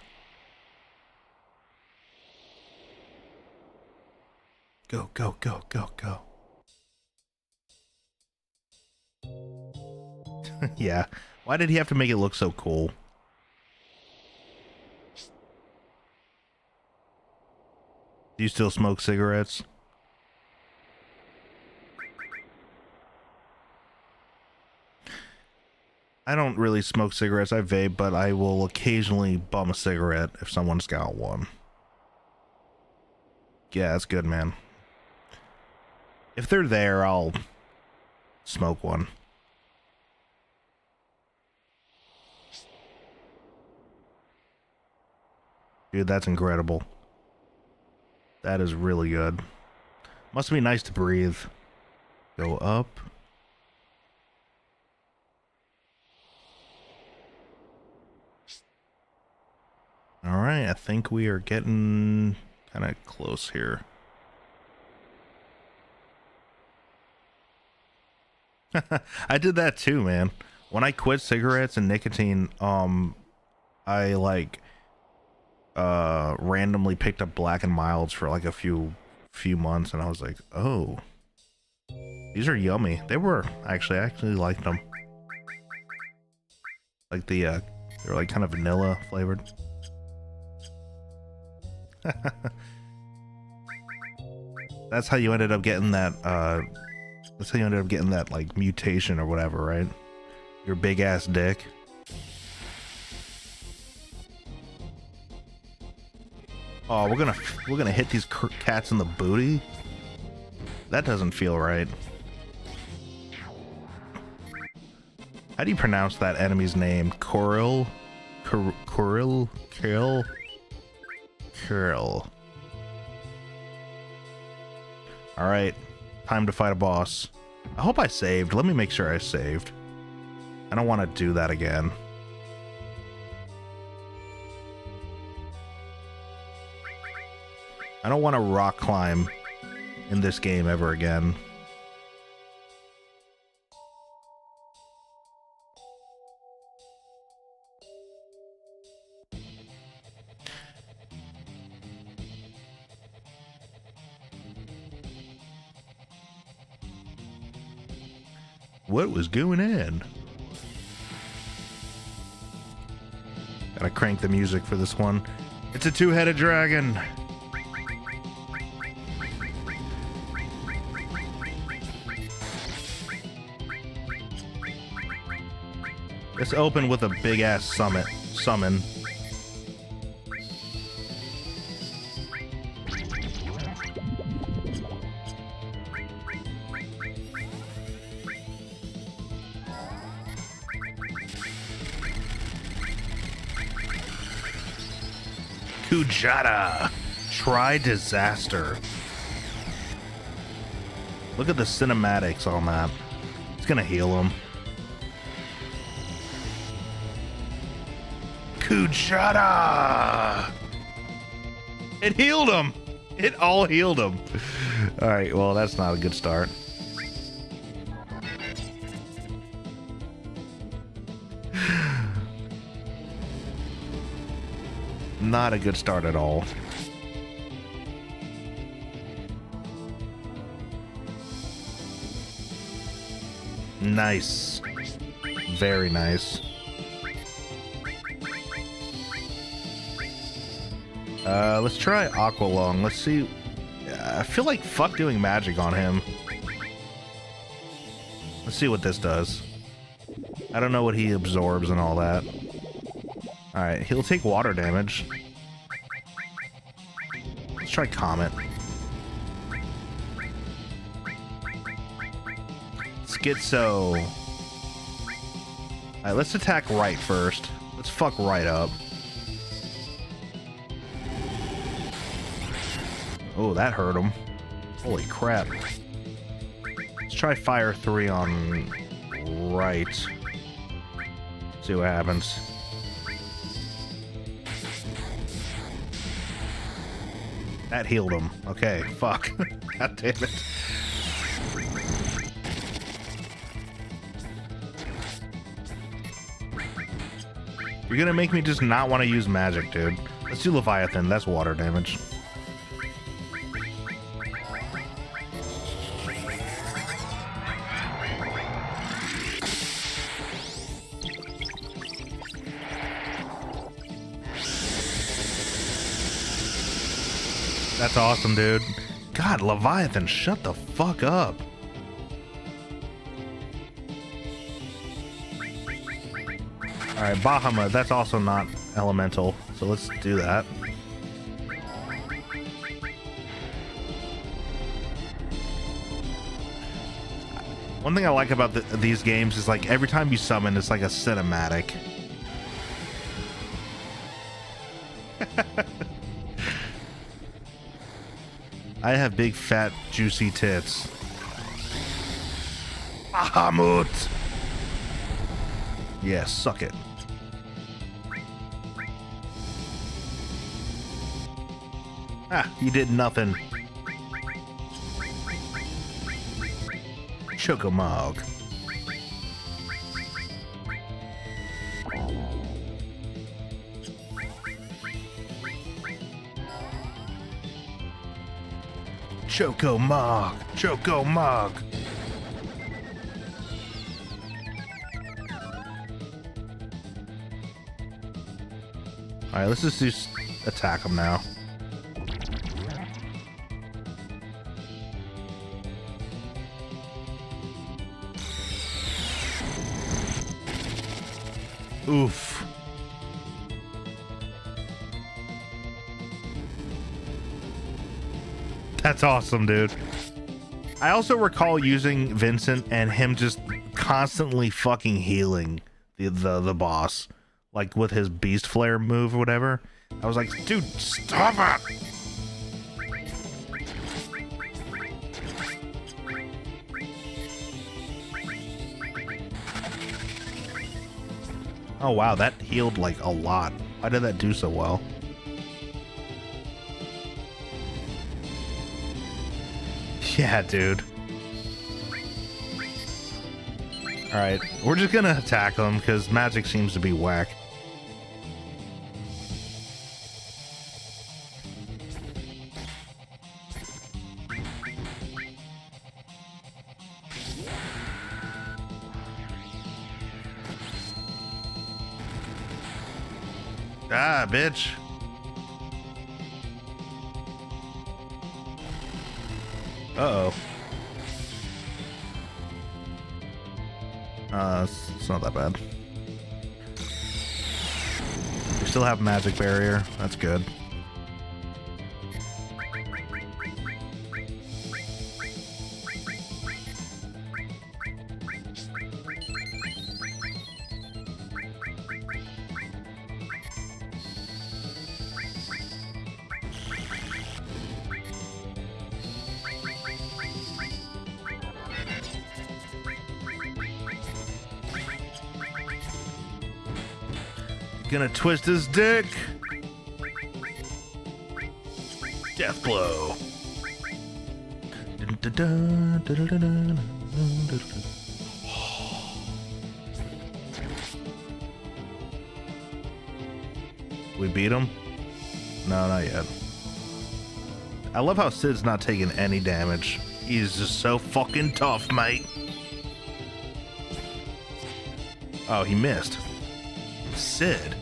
Speaker 1: Go, go, go, go, go. Yeah. Why did he have to make it look so cool? Do you still smoke cigarettes? I don't really smoke cigarettes. I vape, but I will occasionally bum a cigarette if someone's got one. Yeah, that's good, man. If they're there, I'll smoke one. Dude, that's incredible. That is really good. Must be nice to breathe. Go up. All right, I think we are getting kind of close here. I did that too, man. When I quit cigarettes and nicotine, I like randomly picked up Black and Milds for like a few months, and I was like, oh, these are yummy. They were I actually liked them. Like they're like kind of vanilla flavored. That's how you ended up getting that like mutation or whatever, right? Your big ass dick. Oh, we're gonna hit these cats in the booty? That doesn't feel right. How do you pronounce that enemy's name? Kuril? Kuril? Alright, time to fight a boss. I hope I saved. Let me make sure I saved. I don't want to do that again. I don't want to rock climb in this game ever again. What was going on? Gotta crank the music for this one. It's a two-headed dragon. Let's open with a big ass summon. Kujata, try disaster. Look at the cinematics on that. It's gonna heal him. Kujata! It healed him! It all healed him. Alright, well, that's not a good start. Not a good start at all. Nice. Very nice. Let's try Aqualung. Let's see. I feel like fuck doing magic on him. Let's see what this does. I don't know what he absorbs and all that. Alright, he'll take water damage. Let's try Comet. Schizo. Alright, let's attack right first. Let's fuck right up. Oh, that hurt him. Holy crap. Let's try Fire 3 on right. See what happens. That healed him. Okay, fuck. God damn it. You're gonna make me just not want to use magic, dude. Let's do Leviathan. That's water damage. That's awesome, dude. God, Leviathan, shut the fuck up. Alright, Bahamut, that's also not elemental, so let's do that. One thing I like about these games is like every time you summon, it's like a cinematic. I have big, fat, juicy tits. Bahamut! Yeah, suck it. Ah, you did nothing. Chocomog. Chocomog. Chocomog. Alright, let's just attack him now. Oof. That's awesome, dude. I also recall using Vincent and him just constantly fucking healing the boss. Like with his Beast Flare move or whatever. I was like, dude, stop it! Oh wow, that healed like a lot. Why did that do so well? Yeah, dude. Alright, we're just gonna attack him because magic seems to be whack. Ah, bitch. Uh-oh. It's not that bad. We still have magic barrier. That's good. Gonna twist his dick. Death blow. We beat him? No, not yet. I love how Sid's not taking any damage. He's just so fucking tough, mate. Oh, he missed. Sid,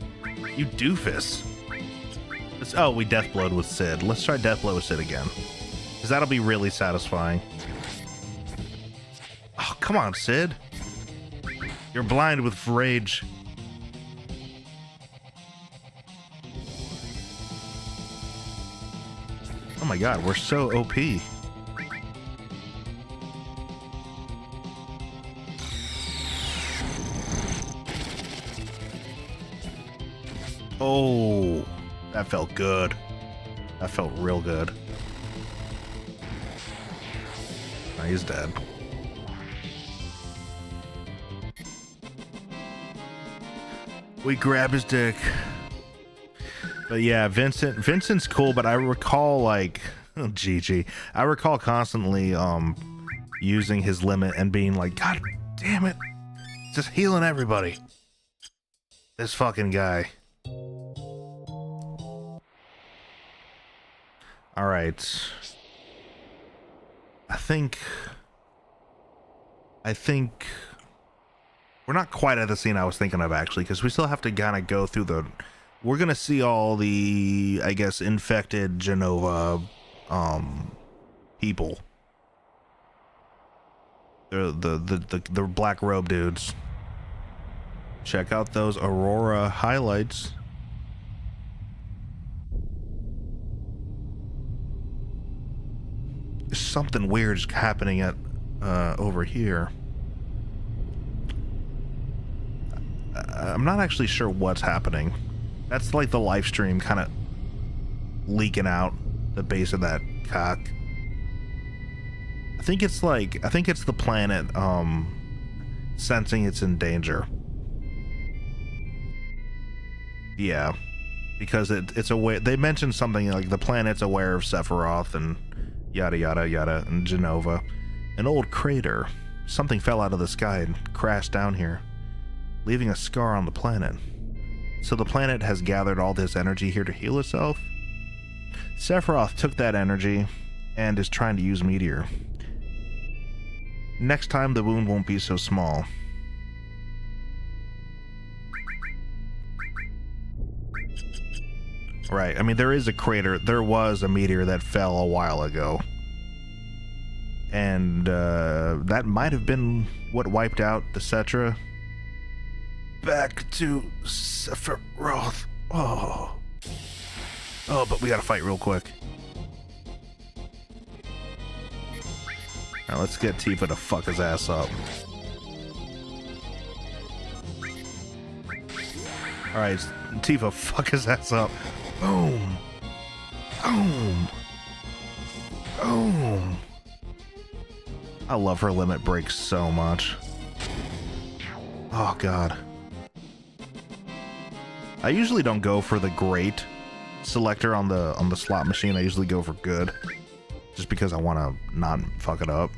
Speaker 1: you doofus. Oh, we deathblowed with Sid. Let's try deathblow with Sid again, because that'll be really satisfying. Oh, come on, Sid. You're blind with rage. Oh my god, we're so OP. Oh, that felt good. That felt real good. Oh, he's dead. We grab his dick. But yeah, Vincent's cool, but I recall like GG. I recall constantly using his limit and being like, God damn it. Just healing everybody. This fucking guy. Alright. I think we're not quite at the scene I was thinking of, actually, because we still have to kind of go through the... We're going to see all the, I guess, infected Jenova people. The black robe dudes. Check out those Aurora highlights. There's something weird happening at over here. I'm not actually sure what's happening. That's like the live stream kind of leaking out the base of that cock. I think it's the planet sensing it's in danger. Yeah, because it's aware. They mentioned something like the planet's aware of Sephiroth and yada yada yada and Jenova. An old crater. Something fell out of the sky and crashed down here, leaving a scar on the planet. So the planet has gathered all this energy here to heal itself. Sephiroth took that energy and is trying to use Meteor. Next time the wound won't be so small. Right, I mean, there is a crater. There was a meteor that fell a while ago. And that might have been what wiped out the Cetra. Back to Sephiroth. Oh, but we gotta fight real quick. Now let's get Tifa to fuck his ass up. Alright, Tifa, fuck his ass up. Boom. Boom. Boom. I love her limit break so much. Oh god. I usually don't go for the great selector on the slot machine. I usually go for good, just because I want to not fuck it up.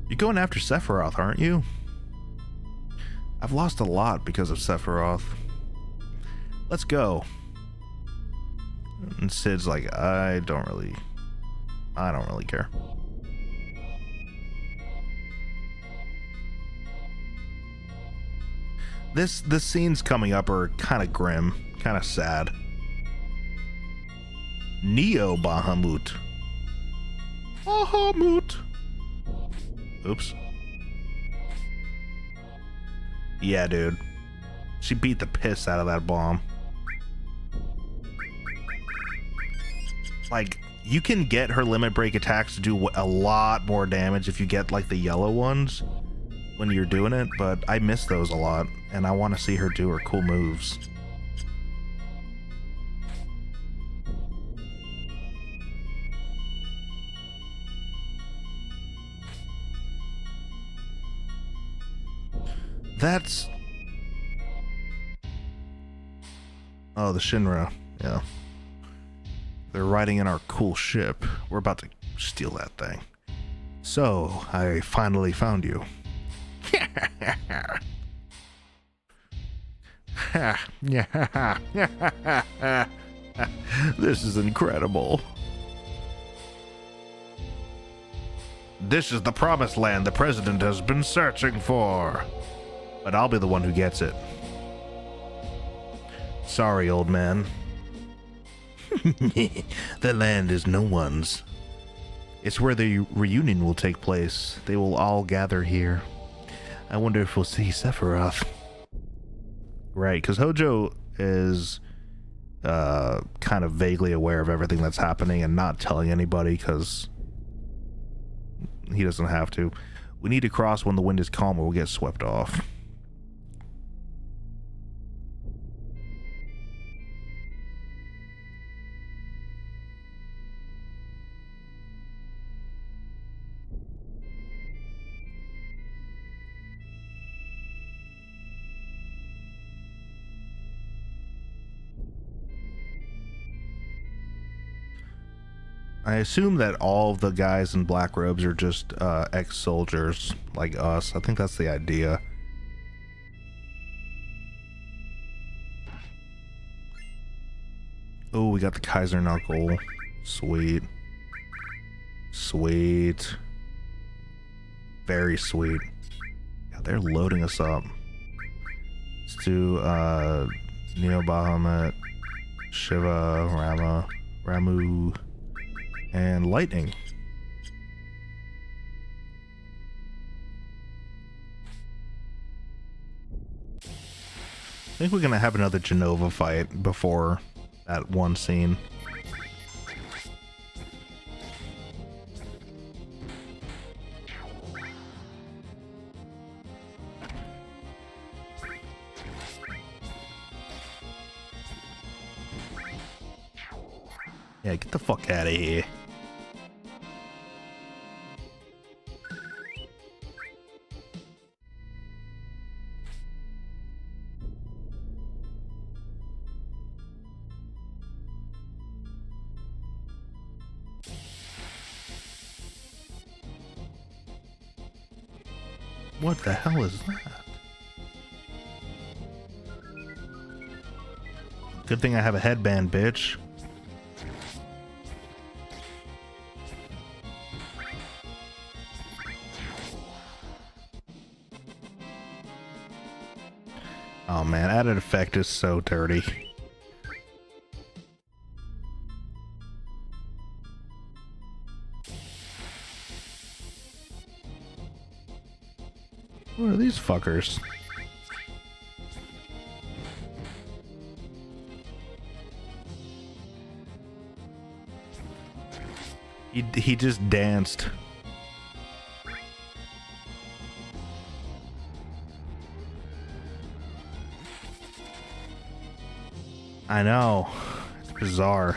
Speaker 1: You're going after Sephiroth, aren't you? I've lost a lot because of Sephiroth. Let's go. And Sid's like, I don't really care. The scenes coming up are kind of grim, kind of sad. Neo Bahamut. Bahamut. Oops. Yeah, dude. She beat the piss out of that bomb. Like, you can get her limit break attacks to do a lot more damage if you get, like, the yellow ones when you're doing it, but I miss those a lot, and I want to see her do her cool moves. That's... Oh, the Shinra. Yeah. They're riding in our cool ship. We're about to steal that thing. So, I finally found you. This is incredible. This is the promised land the president has been searching for. but I'll be the one who gets it. Sorry, old man. The land is no one's. It's where the reunion will take place. They will all gather here. I wonder if we'll see Sephiroth. Right, because Hojo is kind of vaguely aware of everything that's happening and not telling anybody because he doesn't have to. We need to cross when the wind is calm or we'll get swept off. I assume that all of the guys in black robes are just ex-soldiers like us. I think that's the idea. Oh, we got the Kaiser Knuckle. Sweet. Sweet. Very sweet. God, they're loading us up. Let's do Neo Bahamut, Shiva, Ramu, and Lightning. I think we're gonna have another Jenova fight before that one scene. Yeah, get the fuck out of here. What the hell is that? Good thing I have a headband, bitch. Oh man, added effect is so dirty. What are these fuckers? He just danced. I know. It's bizarre.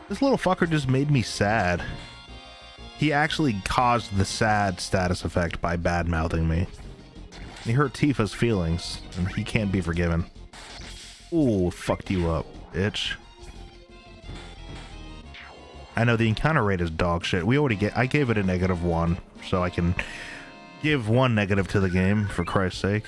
Speaker 1: This little fucker just made me sad. He actually caused the sad status effect by bad-mouthing me. He hurt Tifa's feelings, and he can't be forgiven. Ooh, fucked you up, bitch. I know the encounter rate is dog shit. I gave it a -1, so I can give one negative to the game, for Christ's sake.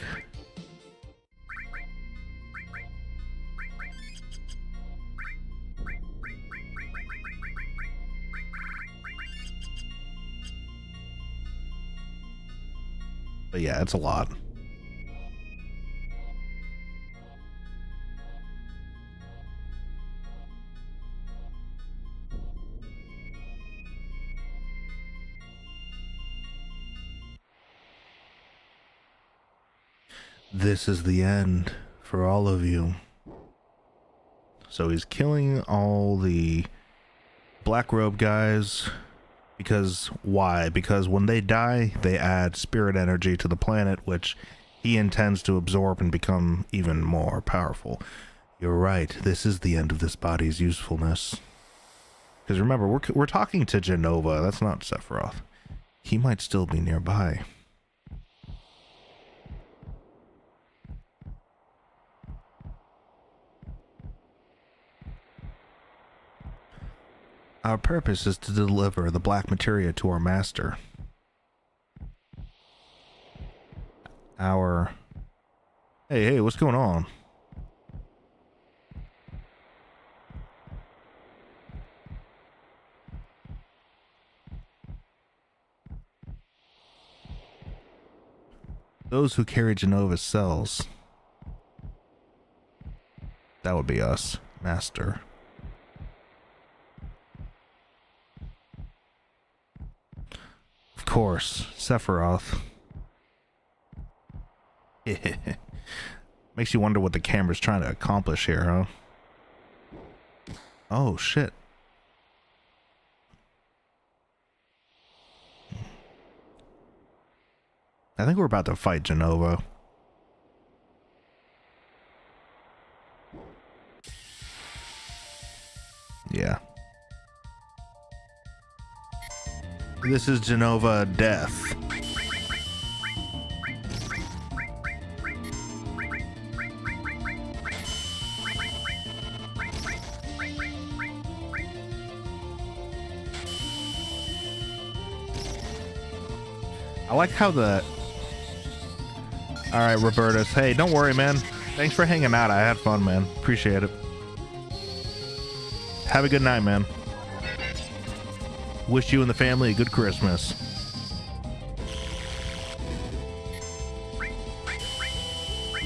Speaker 1: But yeah, it's a lot. This is the end for all of you. So he's killing all the black robe guys. Because why? Because when they die, they add spirit energy to the planet, which he intends to absorb and become even more powerful. You're right. This is the end of this body's usefulness. Because remember, we're talking to Jenova. That's not Sephiroth. He might still be nearby. Our purpose is to deliver the black materia to our master. Hey, what's going on? Those who carry Jenova's cells. That would be us, Master. Of course, Sephiroth. Makes you wonder what the camera's trying to accomplish here, huh? Oh, shit. I think we're about to fight Jenova. Yeah. This is Jenova Death. I like how the... Alright, Robertus. Hey, don't worry, man. Thanks for hanging out. I had fun, man. Appreciate it. Have a good night, man. Wish you and the family a good Christmas.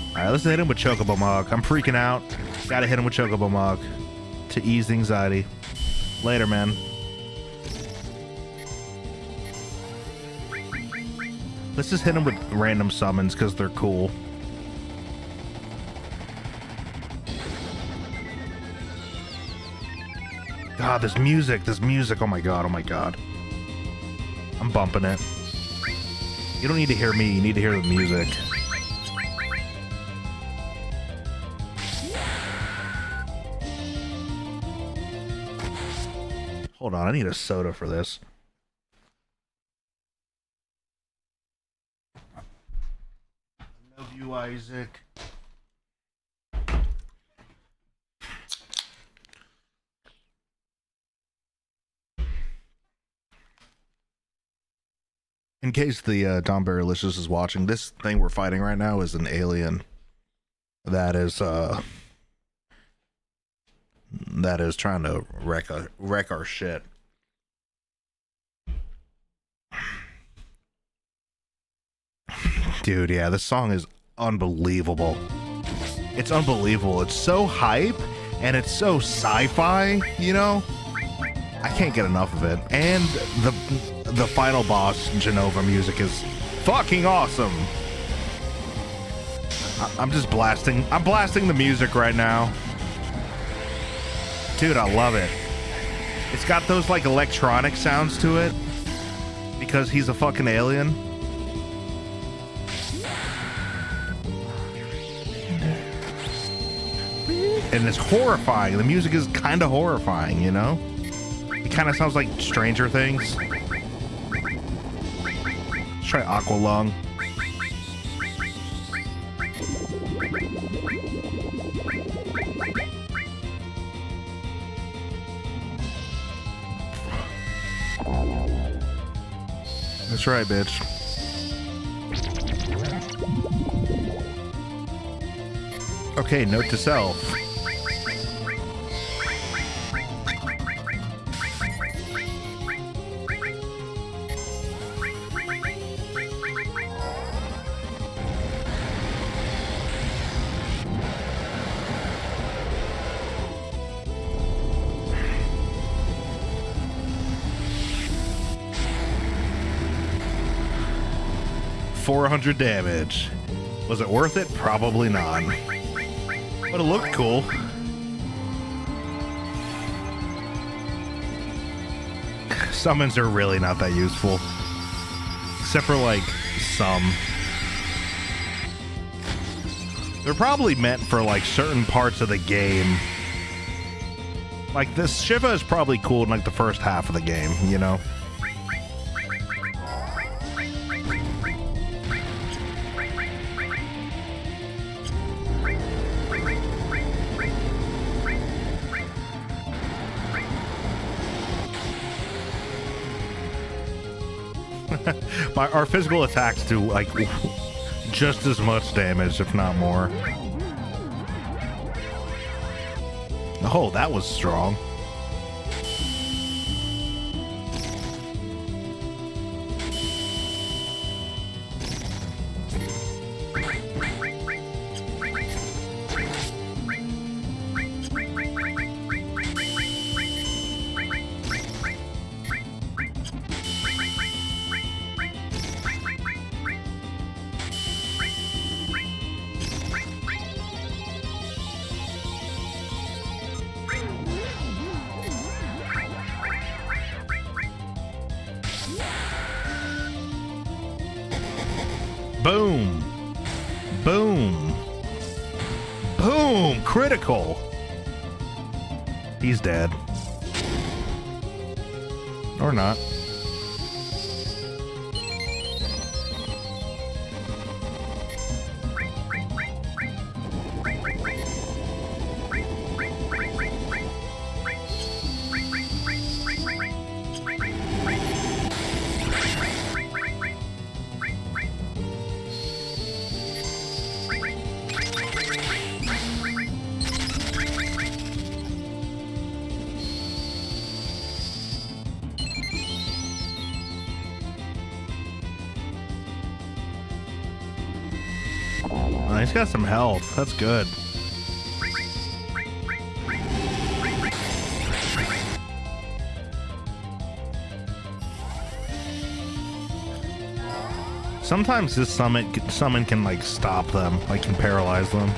Speaker 1: Alright, let's hit him with Chocobo Mog. I'm freaking out. Gotta hit him with Chocobo Mog to ease the anxiety. Later, man. Let's just hit him with random summons because they're cool. God, this music, oh my god, oh my god. I'm bumping it. You don't need to hear me, you need to hear the music. Hold on, I need a soda for this. I love you, Isaac. In case the Donberry Licious is watching, this thing we're fighting right now is an alien that is trying to wreck our shit. Dude, yeah, this song is unbelievable. It's unbelievable. It's so hype and it's so sci-fi, you know? I can't get enough of it. And the final boss Jenova music is fucking awesome. I'm just blasting. I'm blasting the music right now. Dude, I love it. It's got those like electronic sounds to it because he's a fucking alien. And it's horrifying. The music is kind of horrifying, you know? It kind of sounds like Stranger Things. Let's try Aqualung. That's right, bitch. Okay, note to self. $400 damage. Was it worth it? Probably not. But it looked cool. Summons are really not that useful. Except for like some. They're probably meant for like certain parts of the game. Like this Shiva is probably cool in like the first half of the game, you know? Our physical attacks do like just as much damage, if not more. Oh, that was strong. Boom. Boom. Critical. He's dead. Or not. He's got some health. That's good. Sometimes this summon can like stop them, like can paralyze them.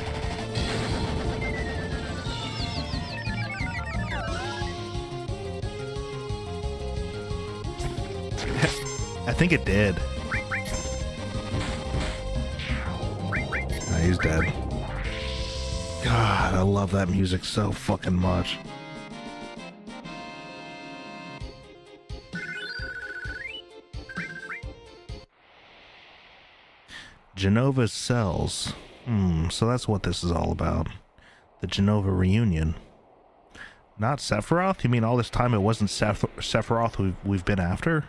Speaker 1: I think it did. He's dead. God, I love that music so fucking much. Jenova's cells. So that's what this is all about. The Jenova reunion. Not Sephiroth? You mean all this time it wasn't Sephiroth we've been after?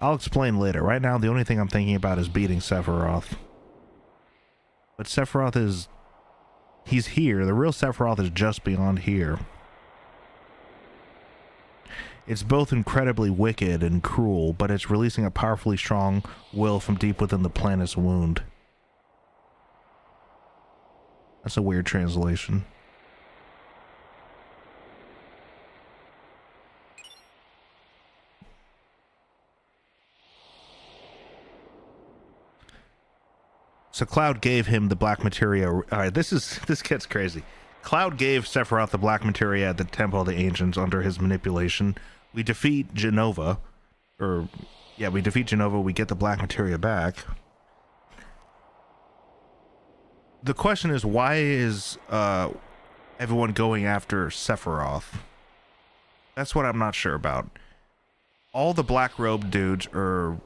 Speaker 1: I'll explain later. Right now, the only thing I'm thinking about is beating Sephiroth. But Sephiroth is... he's here. The real Sephiroth is just beyond here. It's both incredibly wicked and cruel, but it's releasing a powerfully strong will from deep within the planet's wound. That's a weird translation. So Cloud gave him the black materia. All right, this gets crazy. Cloud gave Sephiroth the black materia at the Temple of the Ancients under his manipulation. We defeat Jenova, we defeat Jenova. We get the black materia back. The question is, why is everyone going after Sephiroth? That's what I'm not sure about. All the black robe dudes are...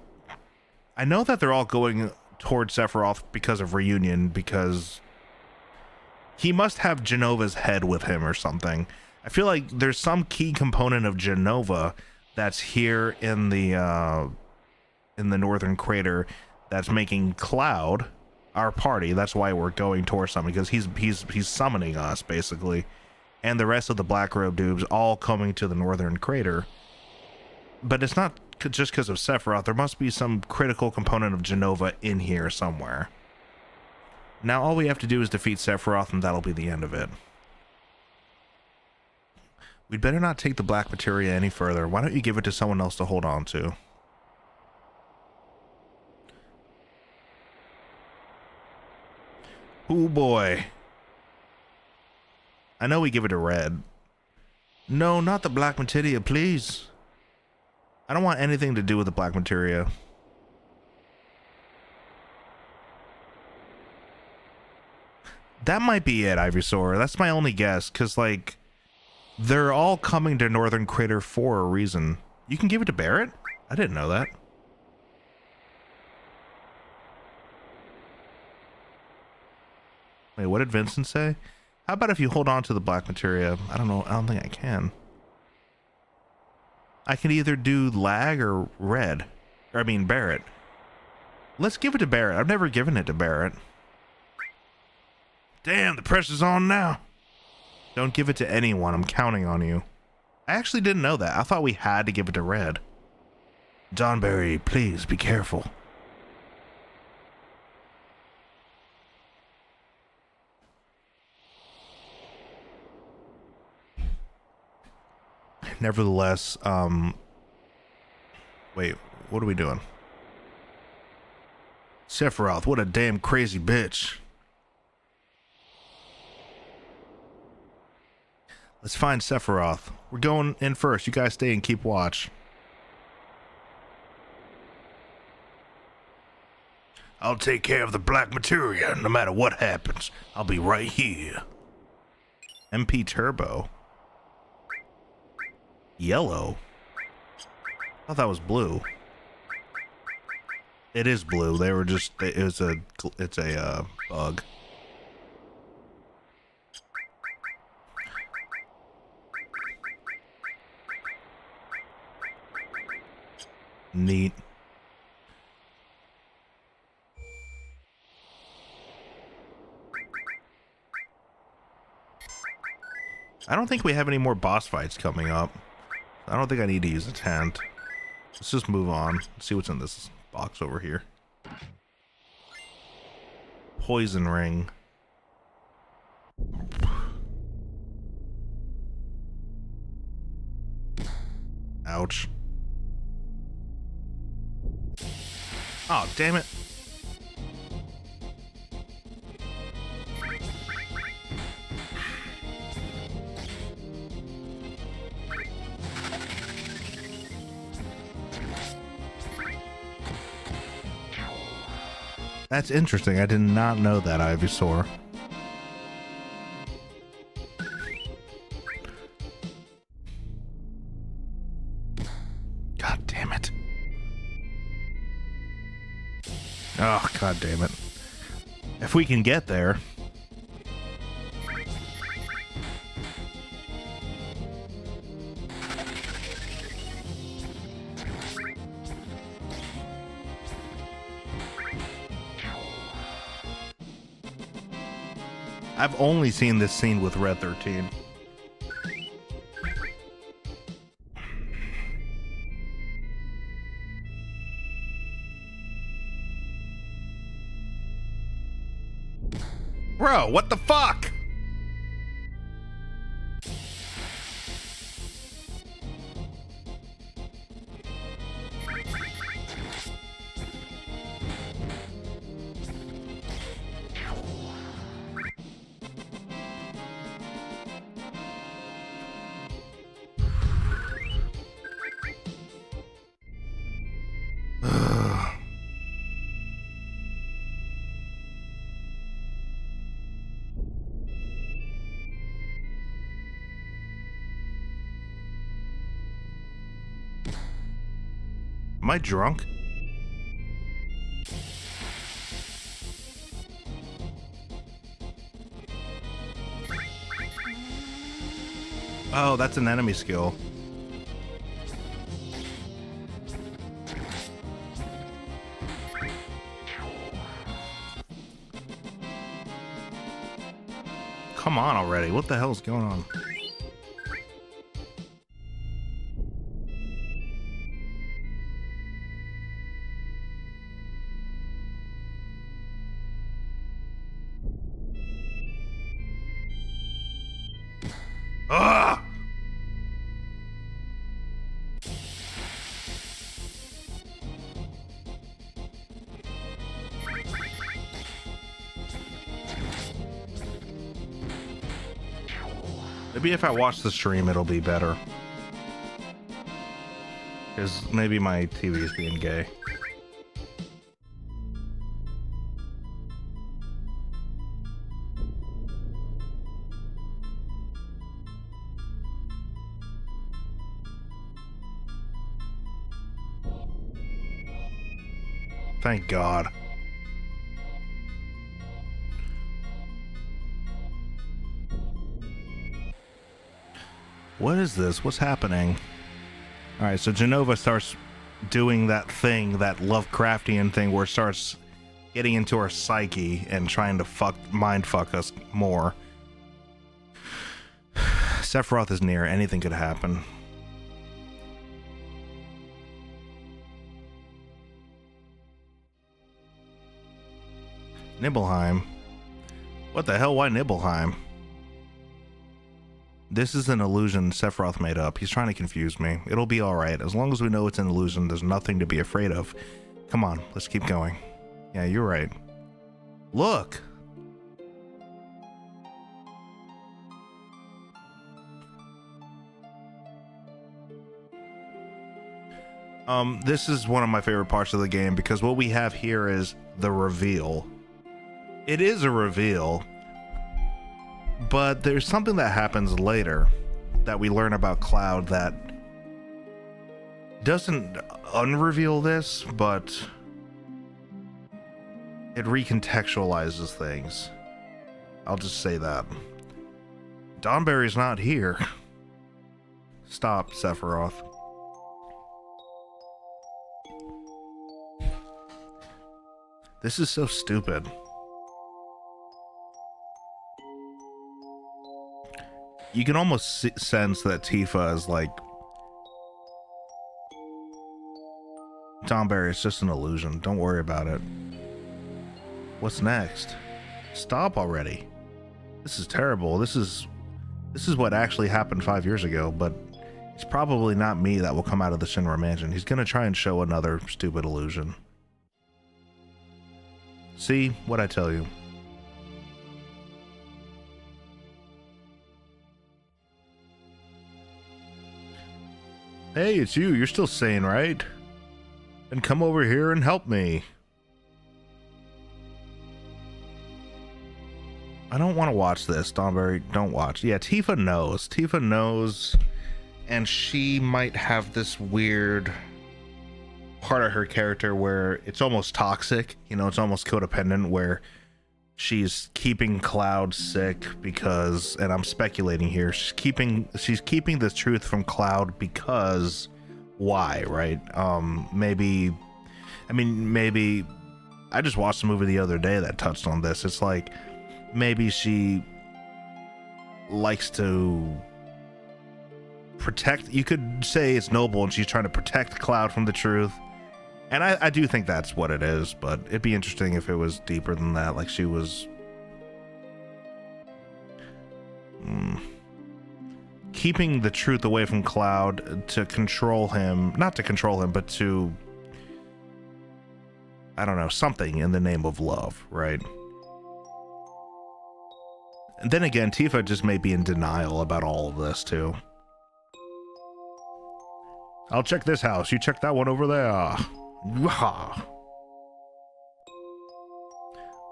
Speaker 1: I know that they're all going towards Sephiroth because of reunion, because he must have Jenova's head with him or something. I feel like there's some key component of Jenova that's here in the northern crater that's making Cloud our party. That's why we're going towards something, because he's summoning us basically, and the rest of the black robe dudes all coming to the northern crater. But it's not just because of Sephiroth. There must be some critical component of Jenova in here somewhere. Now all we have to do is defeat Sephiroth, and that'll be the end of it. We'd better not take the black materia any further. Why don't you give it to someone else to hold on to? Oh boy. I know we give it to Red. No, not the black materia, please. I don't want anything to do with the black materia. That might be it, Ivysaur. That's my only guess, because, like, they're all coming to Northern Crater for a reason. You can give it to Barrett? I didn't know that. Wait, what did Vincent say? How about if you hold on to the black materia? I don't know. I don't think I can. I can either do Lag or Red. Or, I mean, Barrett. Let's give it to Barrett. I've never given it to Barrett. Damn, the pressure's on now. Don't give it to anyone. I'm counting on you. I actually didn't know that. I thought we had to give it to Red. Donberry, please be careful. Nevertheless, wait, what are we doing? Sephiroth, what a damn crazy bitch. Let's find Sephiroth. We're going in first. You guys stay and keep watch. I'll take care of the black materia no matter what happens. I'll be right here. MP Turbo. Yellow. I thought that was blue. It is blue. They were just, it's a bug. Neat. I don't think we have any more boss fights coming up. I don't think I need to use a tent. Let's just move on. Let's see what's in this box over here. Poison ring. Ouch. Oh, damn it. That's interesting. I did not know that, Ivysaur. God damn it. Oh, god damn it. If we can get there. I've only seen this scene with Red 13. Bro, what the fuck? Am I drunk? Oh, that's an enemy skill. Come on already. What the hell's going on? Ah! Maybe if I watch the stream, it'll be better. Because maybe my TV is being gay. Thank God. What is this? What's happening? Alright, so Jenova starts doing that thing, that Lovecraftian thing where it starts getting into our psyche and trying to mind fuck us more. Sephiroth is near. Anything could happen. Nibelheim. What the hell? Why Nibelheim? This is an illusion Sephiroth made up. He's trying to confuse me. It'll be alright. As long as we know it's an illusion, there's nothing to be afraid of. Come on, let's keep going. Yeah, you're right. Look! This is one of my favorite parts of the game because what we have here is the reveal. It is a reveal, but there's something that happens later that we learn about Cloud that doesn't unreveal this, but it recontextualizes things. I'll just say that. Donberry's not here. Stop, Sephiroth. This is so stupid. You can almost sense that Tifa is like, Donberry, it's just an illusion. Don't worry about it. What's next? Stop already. This is terrible. This is what actually happened 5 years ago, but it's probably not me that will come out of the Shinra mansion. He's gonna try and show another stupid illusion. See what I tell you. Hey, it's you. You're still sane, right? Then come over here and help me. I don't want to watch this, Donberry. Don't watch. Yeah, Tifa knows. Tifa knows, and she might have this weird part of her character where it's almost toxic. You know, it's almost codependent, where she's keeping Cloud sick because, and I'm speculating here, she's keeping this truth from Cloud because why, right? Maybe I just watched a movie the other day that touched on this. It's like maybe she likes to protect, you could say it's noble and she's trying to protect Cloud from the truth. And I do think that's what it is, but it'd be interesting if it was deeper than that, like she was keeping the truth away from Cloud to control him, not to control him, but to, I don't know, something in the name of love, right? And then again, Tifa just may be in denial about all of this too. I'll check this house, you check that one over there.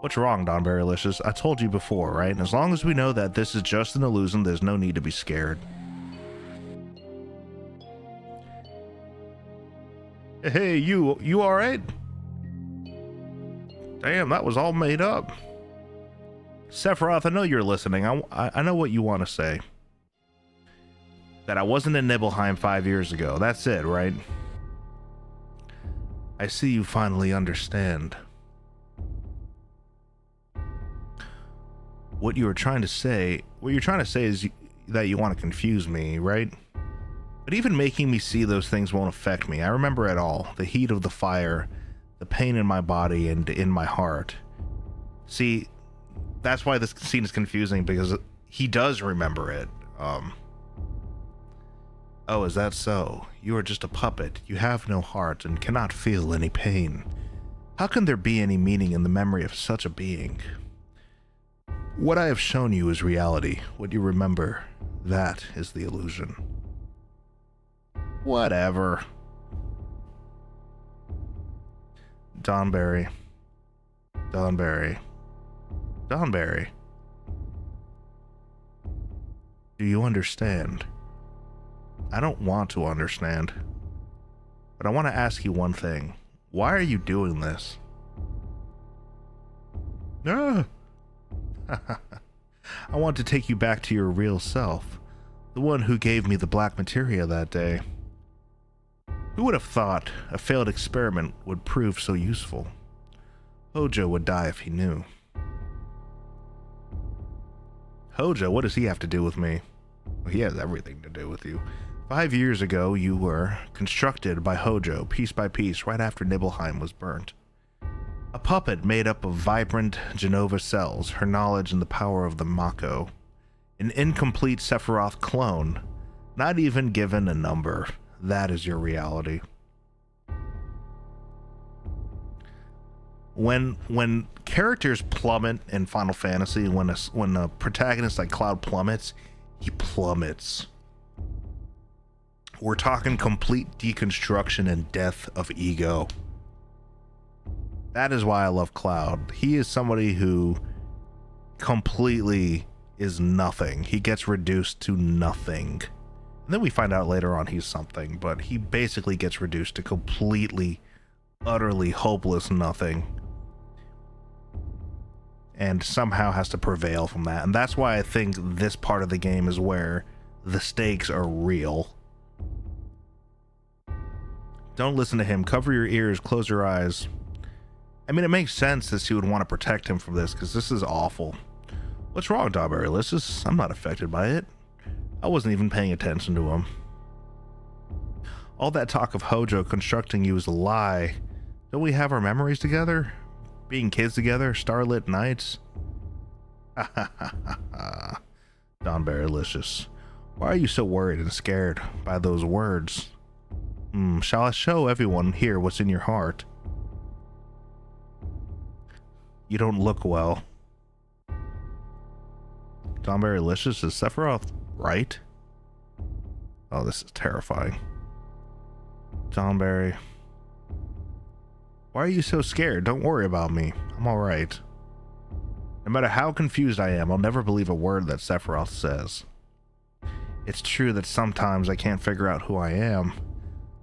Speaker 1: What's wrong, Donberrylicious? I told you before, right? And as long as we know that this is just an illusion, there's no need to be scared. Hey, you alright? Damn, that was all made up. Sephiroth, I know you're listening. I know what you want to say. That I wasn't in Nibelheim 5 years ago. That's it, right? I see you finally understand. What you're trying to say is that you want to confuse me, right? But even making me see those things won't affect me. I remember it all. The heat of the fire, the pain in my body and in my heart. See, that's why this scene is confusing, because he does remember it. Oh, is that so? You are just a puppet. You have no heart and cannot feel any pain. How can there be any meaning in the memory of such a being? What I have shown you is reality. What you remember, that is the illusion. Whatever. Donberry. Donberry. Donberry. Do you understand? I don't want to understand, but I want to ask you one thing. Why are you doing this? Ah. I want to take you back to your real self, the one who gave me the black materia that day. Who would have thought a failed experiment would prove so useful? Hojo would die if he knew. Hojo, what does he have to do with me? Well, he has everything to do with you. 5 years ago, you were constructed by Hojo, piece by piece, right after Nibelheim was burnt. A puppet made up of vibrant Jenova cells, her knowledge and the power of the Mako. An incomplete Sephiroth clone, not even given a number. That is your reality. When characters plummet in Final Fantasy, when a protagonist like Cloud plummets, he plummets. We're talking complete deconstruction and death of ego. That is why I love Cloud. He is somebody who completely is nothing. He gets reduced to nothing. And then we find out later on he's something, but he basically gets reduced to completely, utterly hopeless nothing. And somehow has to prevail from that. And that's why I think this part of the game is where the stakes are real. Don't listen to him. Cover your ears. Close your eyes. I mean, it makes sense that she would want to protect him from this, because this is awful. What's wrong, Donberry? I'm not affected by it. I wasn't even paying attention to him. All that talk of Hojo constructing you is a lie. Don't we have our memories together? Being kids together, starlit nights? Ha ha ha ha ha. Donberry-licious. Why are you so worried and scared by those words? Shall I show everyone here what's in your heart? You don't look well. Donberry-licious, is Sephiroth right? Oh, this is terrifying. Donberry. Why are you so scared? Don't worry about me. I'm alright. No matter how confused I am, I'll never believe a word that Sephiroth says. It's true that sometimes I can't figure out who I am.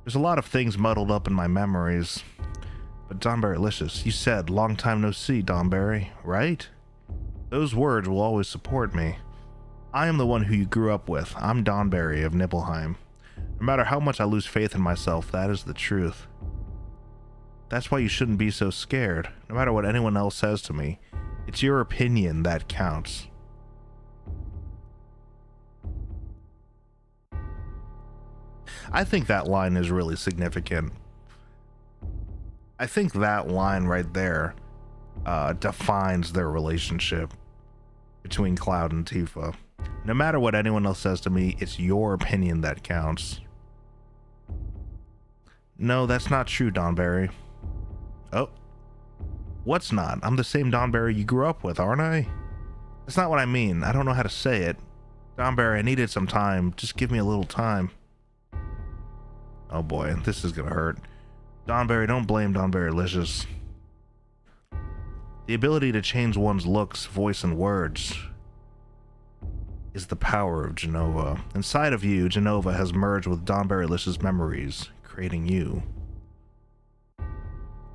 Speaker 1: There's a lot of things muddled up in my memories. But Donberry-licious, you said, long time no see, Donberry, right? Those words will always support me. I am the one who you grew up with. I'm Donberry of Nibelheim. No matter how much I lose faith in myself, that is the truth. That's why you shouldn't be so scared, no matter what anyone else says to me. It's your opinion that counts. I think that line is really significant. I think that line right there defines their relationship between Cloud and Tifa. No matter what anyone else says to me, it's your opinion that counts. No, that's not true, Donberry. Oh. What's not? I'm the same Donberry you grew up with, aren't I? That's not what I mean. I don't know how to say it. Donberry, I needed some time. Just give me a little time. Oh boy, this is gonna hurt. Donberry, don't blame Donberry-licious. The ability to change one's looks, voice, and words is the power of Jenova. Inside of you, Jenova has merged with Donberry-licious memories, creating you.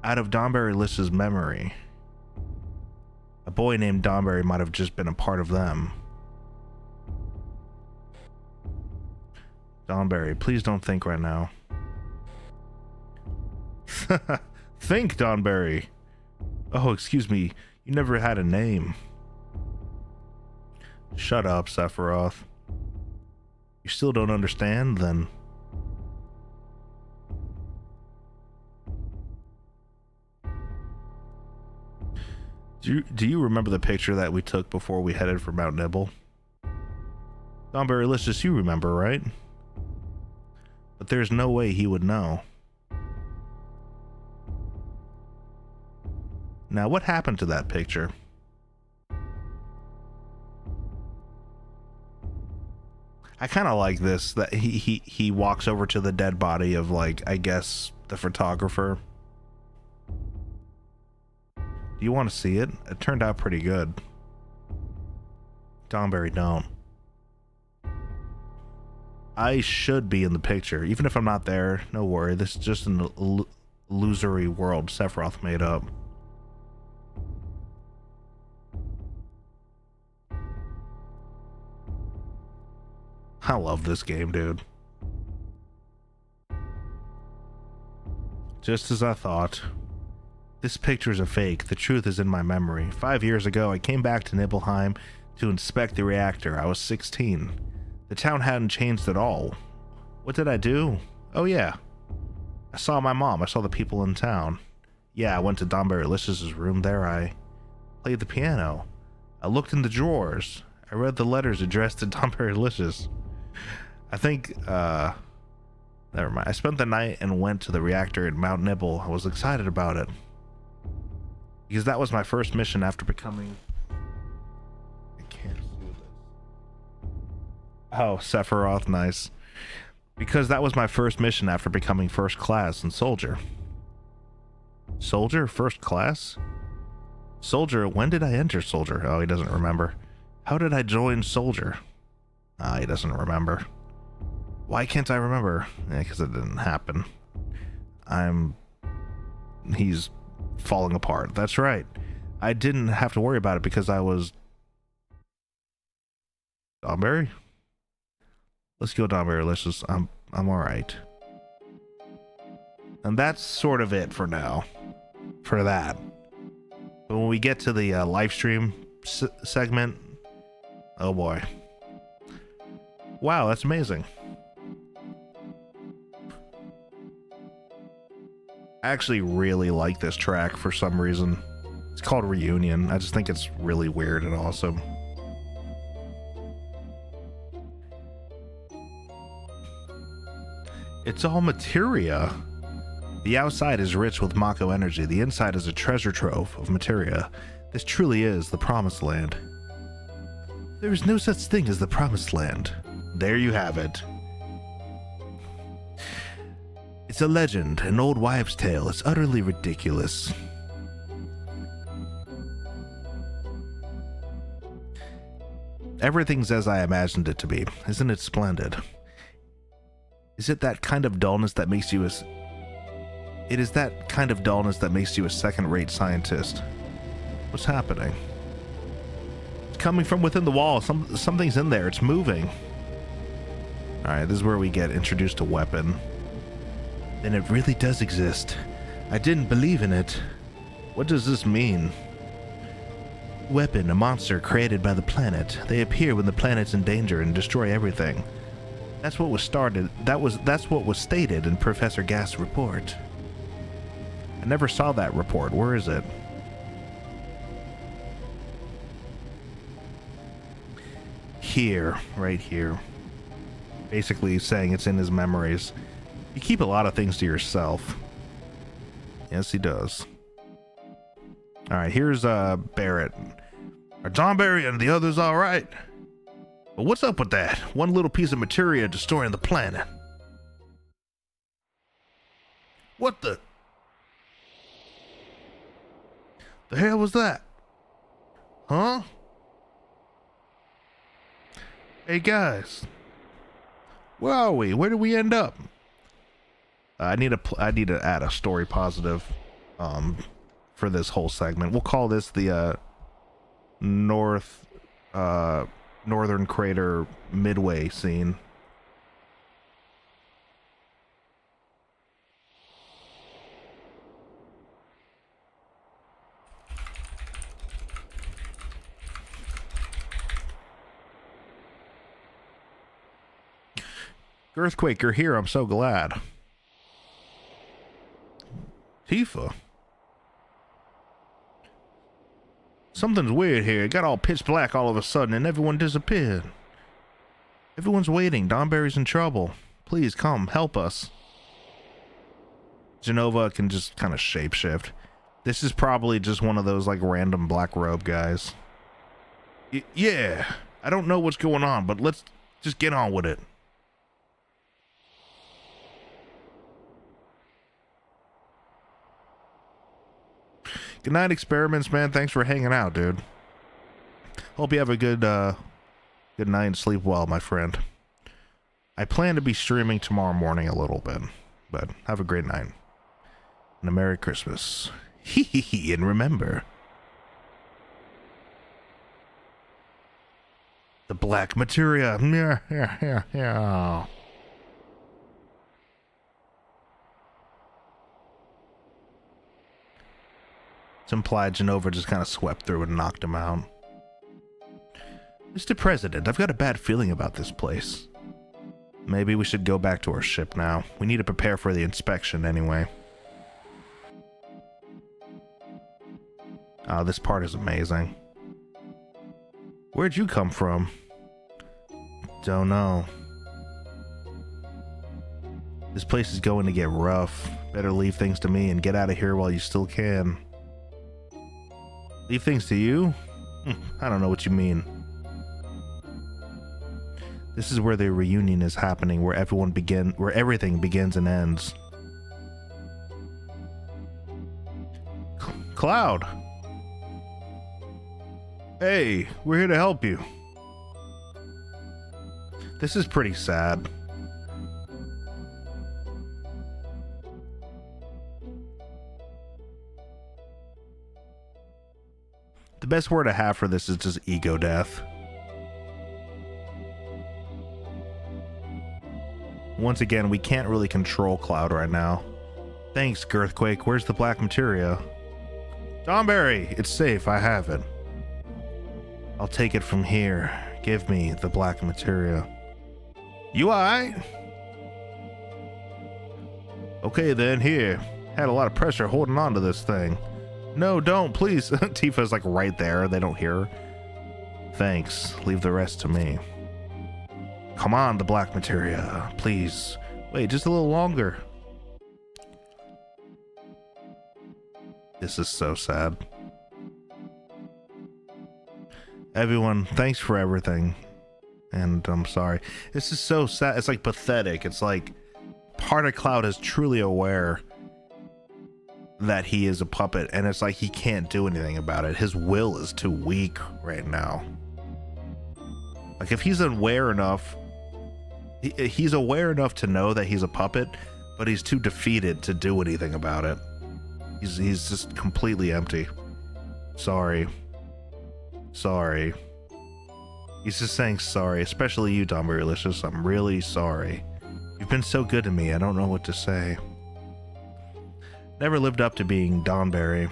Speaker 1: Out of Donberry-licious memory, a boy named Donberry might have just been a part of them. Donberry, please don't think right now. Think, Donberry. Oh, excuse me. You never had a name. Shut up, Sephiroth. You still don't understand, then? Do you remember the picture that we took before we headed for Mount Nibble? Donberry-licious, you remember, right? But there's no way he would know. Now, what happened to that picture? I kind of like this, that he walks over to the dead body of, like, I guess, the photographer. Do you want to see it? It turned out pretty good. Donberry, don't. I should be in the picture. Even if I'm not there, no worry. This is just an illusory world Sephiroth made up. I love this game, dude. Just as I thought. This picture is a fake. The truth is in my memory. 5 years ago, I came back to Nibelheim to inspect the reactor. I was 16. The town hadn't changed at all. What did I do? Oh yeah. I saw my mom. I saw the people in town. Yeah, I went to Donberry-licious's room. There I played the piano. I looked in the drawers. I read the letters addressed to Donberry-licious. I think, never mind. I spent the night and went to the reactor at Mount Nibble. I was excited about it, because that was my first mission after becoming... I can't do this. Oh, Sephiroth, nice. Because that was my first mission after becoming first class in Soldier. Soldier? First class? Soldier? When did I enter Soldier? Oh, he doesn't remember. How did I join Soldier? Ah, he doesn't remember. Why can't I remember? Yeah, because it didn't happen. He's falling apart. That's right. I didn't have to worry about it because I was... Donberry? Let's go Donberry. Let's just... I'm alright. And that's sort of it for now. For that. But when we get to the live stream segment... Oh boy. Wow, that's amazing. I actually really like this track for some reason. It's called Reunion. I just think it's really weird and awesome. It's all materia. The outside is rich with Mako energy. The inside is a treasure trove of materia. This truly is the promised land. There is no such thing as the promised land. There you have it. It's a legend, an old wives' tale. It's utterly ridiculous. Everything's as I imagined it to be. Isn't it splendid? Is it that kind of dullness that makes you It is that kind of dullness that makes you a second-rate scientist. What's happening? It's coming from within the wall. Something's in there. It's moving. Alright, this is where we get introduced to weapon. Then it really does exist. I didn't believe in it. What does this mean? Weapon, a monster created by the planet. They appear when the planet's in danger and destroy everything. That's what was started. That's what was stated in Professor Gast's report. I never saw that report. Where is it? Here, right here. Basically saying it's in his memories. You keep a lot of things to yourself. Yes, he does. Alright, here's Barrett. Are Donberry and the others alright? But what's up with that? One little piece of materia destroying the planet. What the hell was that? Huh? Hey guys. Where are we? Where did we end up? I need to add a story positive for this whole segment. We'll call this the Northern Crater Midway scene. Earthquake, you're here. I'm so glad. Tifa. Something's weird here. It got all pitch black all of a sudden and everyone disappeared. Everyone's waiting. Donberry's in trouble. Please come, help us. Jenova can just kind of shapeshift. This is probably just one of those like random black robe guys. Yeah, I don't know what's going on, but let's just get on with it. Good night, Experiments, man. Thanks for hanging out, dude. Hope you have a good good night and sleep well, my friend. I plan to be streaming tomorrow morning a little bit, but have a great night. And a Merry Christmas. Hee hee hee, and remember... the black materia. Yeah. It's implied Jenova just kind of swept through and knocked him out. Mr. President, I've got a bad feeling about this place. Maybe we should go back to our ship now. We need to prepare for the inspection anyway. Oh, this part is amazing. Where'd you come from? Don't know. This place is going to get rough. Better leave things to me and get out of here while you still can. Leave things to you? I don't know what you mean. This is where the reunion is happening, where everything begins and ends. Cloud! Hey, we're here to help you. This is pretty sad. The best word I have for this is just ego death. Once again, we can't really control Cloud right now. Thanks, Girthquake. Where's the black materia? Donberry! It's safe, I have it. I'll take it from here. Give me the black materia. You alright? Okay then, here. Had a lot of pressure holding on to this thing. No, don't, please. Tifa's like right there. They don't hear her. Thanks. Leave the rest to me. Come on, the black materia. Please. Wait, just a little longer. This is so sad. Everyone, thanks for everything. And I'm sorry. This is so sad. It's like pathetic. It's like part of Cloud is truly aware that he is a puppet, and it's like he can't do anything about it. His will is too weak right now. Like if he's aware enough, he's aware enough to know that he's a puppet, but he's too defeated to do anything about it. He's just completely empty. Sorry. Sorry. He's just saying sorry, especially you, Donberry Licious. I'm really sorry. You've been so good to me, I don't know what to say. Never lived up to being Donberry.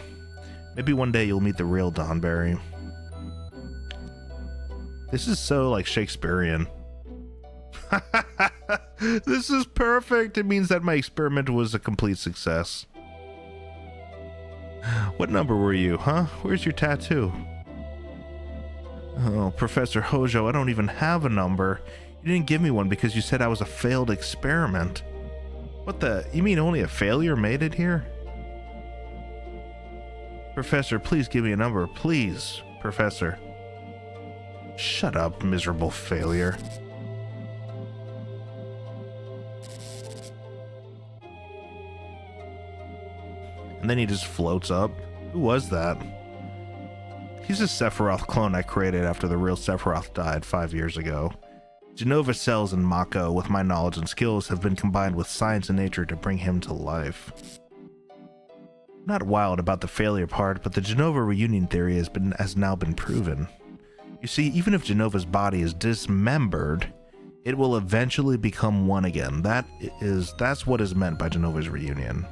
Speaker 1: Maybe one day you'll meet the real Donberry. This is so like Shakespearean. This is perfect. It means that my experiment was a complete success. What number were you, huh? Where's your tattoo? Oh, Professor Hojo, I don't even have a number. You didn't give me one because you said I was a failed experiment. What the? You mean only a failure made it here? Professor, please give me a number. Please, Professor. Shut up, miserable failure. And then he just floats up. Who was that? He's a Sephiroth clone I created after the real Sephiroth died 5 years ago. Jenova cells in Mako, with my knowledge and skills, have been combined with science and nature to bring him to life. Not wild about the failure part, but the Jenova reunion theory has now been proven. You see, even if Jenova's body is dismembered, it will eventually become one again. That's what is meant by Jenova's reunion.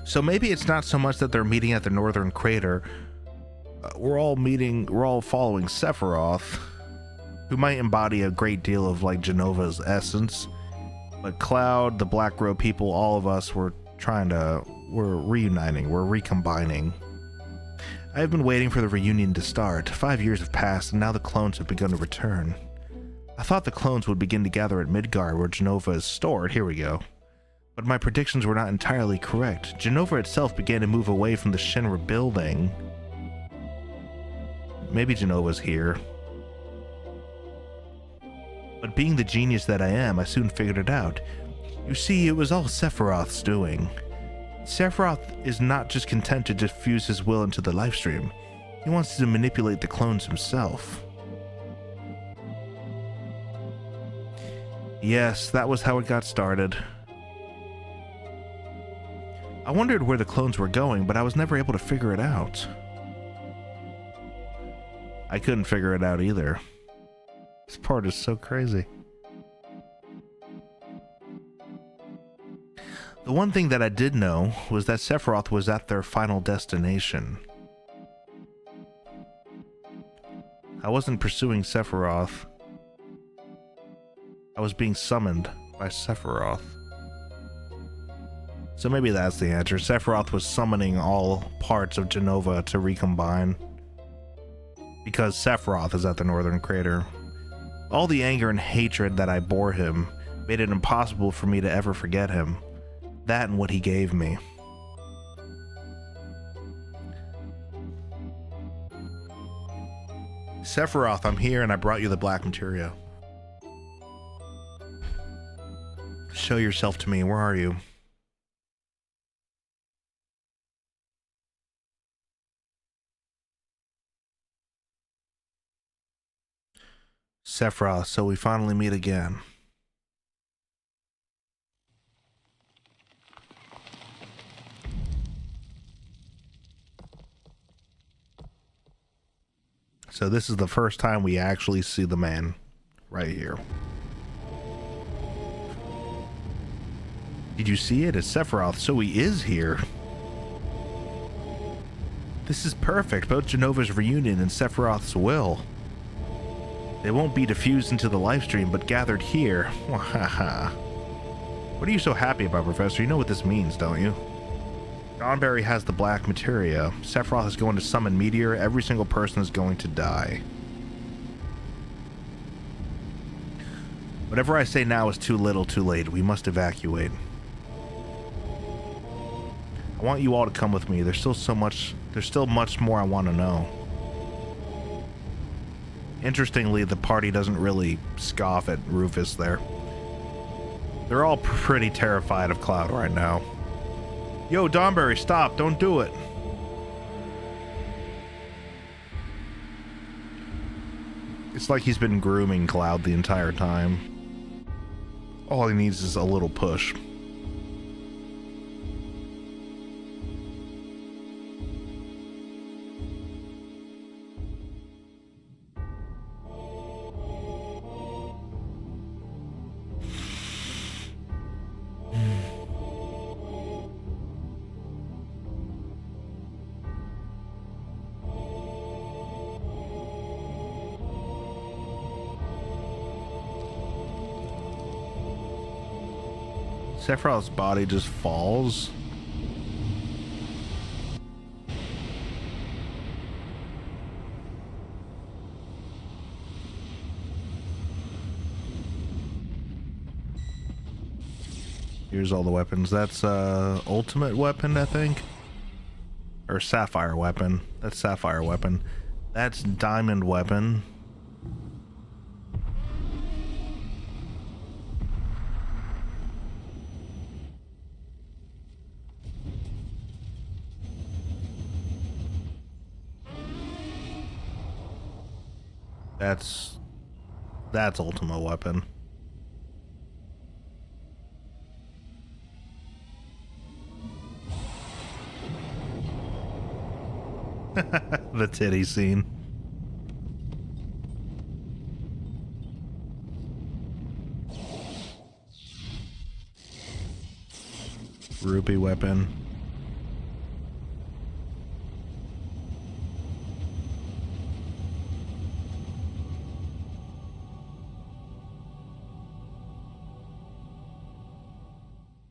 Speaker 1: So maybe it's not so much that they're meeting at the northern crater. We're all following Sephiroth, who might embody a great deal of like Jenova's essence. But Cloud, the Black Robe people, all of us, we're reuniting, we're recombining. I have been waiting for the reunion to start. 5 years have passed, and now the clones have begun to return. I thought the clones would begin to gather at Midgar, where Jenova is stored. Here we go. But my predictions were not entirely correct. Jenova itself began to move away from the Shinra building. Maybe Jenova's here. But being the genius that I am, I soon figured it out. You see, it was all Sephiroth's doing. Sephiroth is not just content to diffuse his will into the lifestream. He wants to manipulate the clones himself. Yes, that was how it got started. I wondered where the clones were going, but I was never able to figure it out. I couldn't figure it out either. This part is so crazy. The one thing that I did know was that Sephiroth was at their final destination. I wasn't pursuing Sephiroth. I was being summoned by Sephiroth. So maybe that's the answer. Sephiroth was summoning all parts of Jenova to recombine. Because Sephiroth is at the northern crater. All the anger and hatred that I bore him made it impossible for me to ever forget him. That and what he gave me. Sephiroth, I'm here and I brought you the black materia. Show yourself to me. Where are you? Sephiroth, so we finally meet again. So this is the first time we actually see the man right here. Did you see it? It's Sephiroth, so he is here. This is perfect, both Jenova's reunion and Sephiroth's will. They won't be diffused into the livestream, but gathered here. What are you so happy about, Professor? You know what this means, don't you? Donberry has the black materia. Sephiroth is going to summon Meteor. Every single person is going to die. Whatever I say now is too little, too late. We must evacuate. I want you all to come with me. There's still much more I want to know. Interestingly, the party doesn't really scoff at Rufus there. They're all pretty terrified of Cloud right now. Yo, Donberry, stop. Don't do it. It's like he's been grooming Cloud the entire time. All he needs is a little push. Sephiroth's body just falls. Here's all the weapons. That's ultimate weapon, I think. Or sapphire weapon. That's sapphire weapon. That's diamond weapon. That's ultimate weapon. The titty scene. Rupee weapon.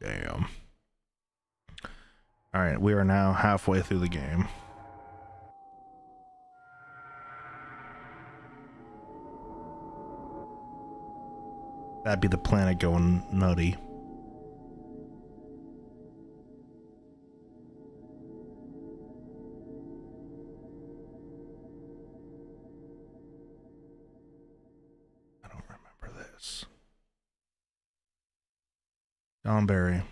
Speaker 1: Damn. All right, we are now halfway through the game. That'd be the planet going nutty. I don't remember this. Donberry.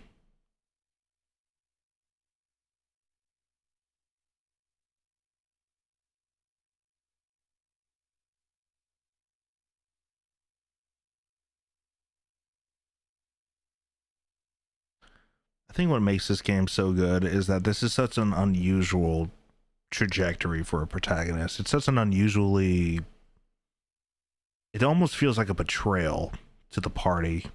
Speaker 1: I think what makes this game so good is that this is such an unusual trajectory for a protagonist. It's such an unusually... It almost feels like a betrayal to the party.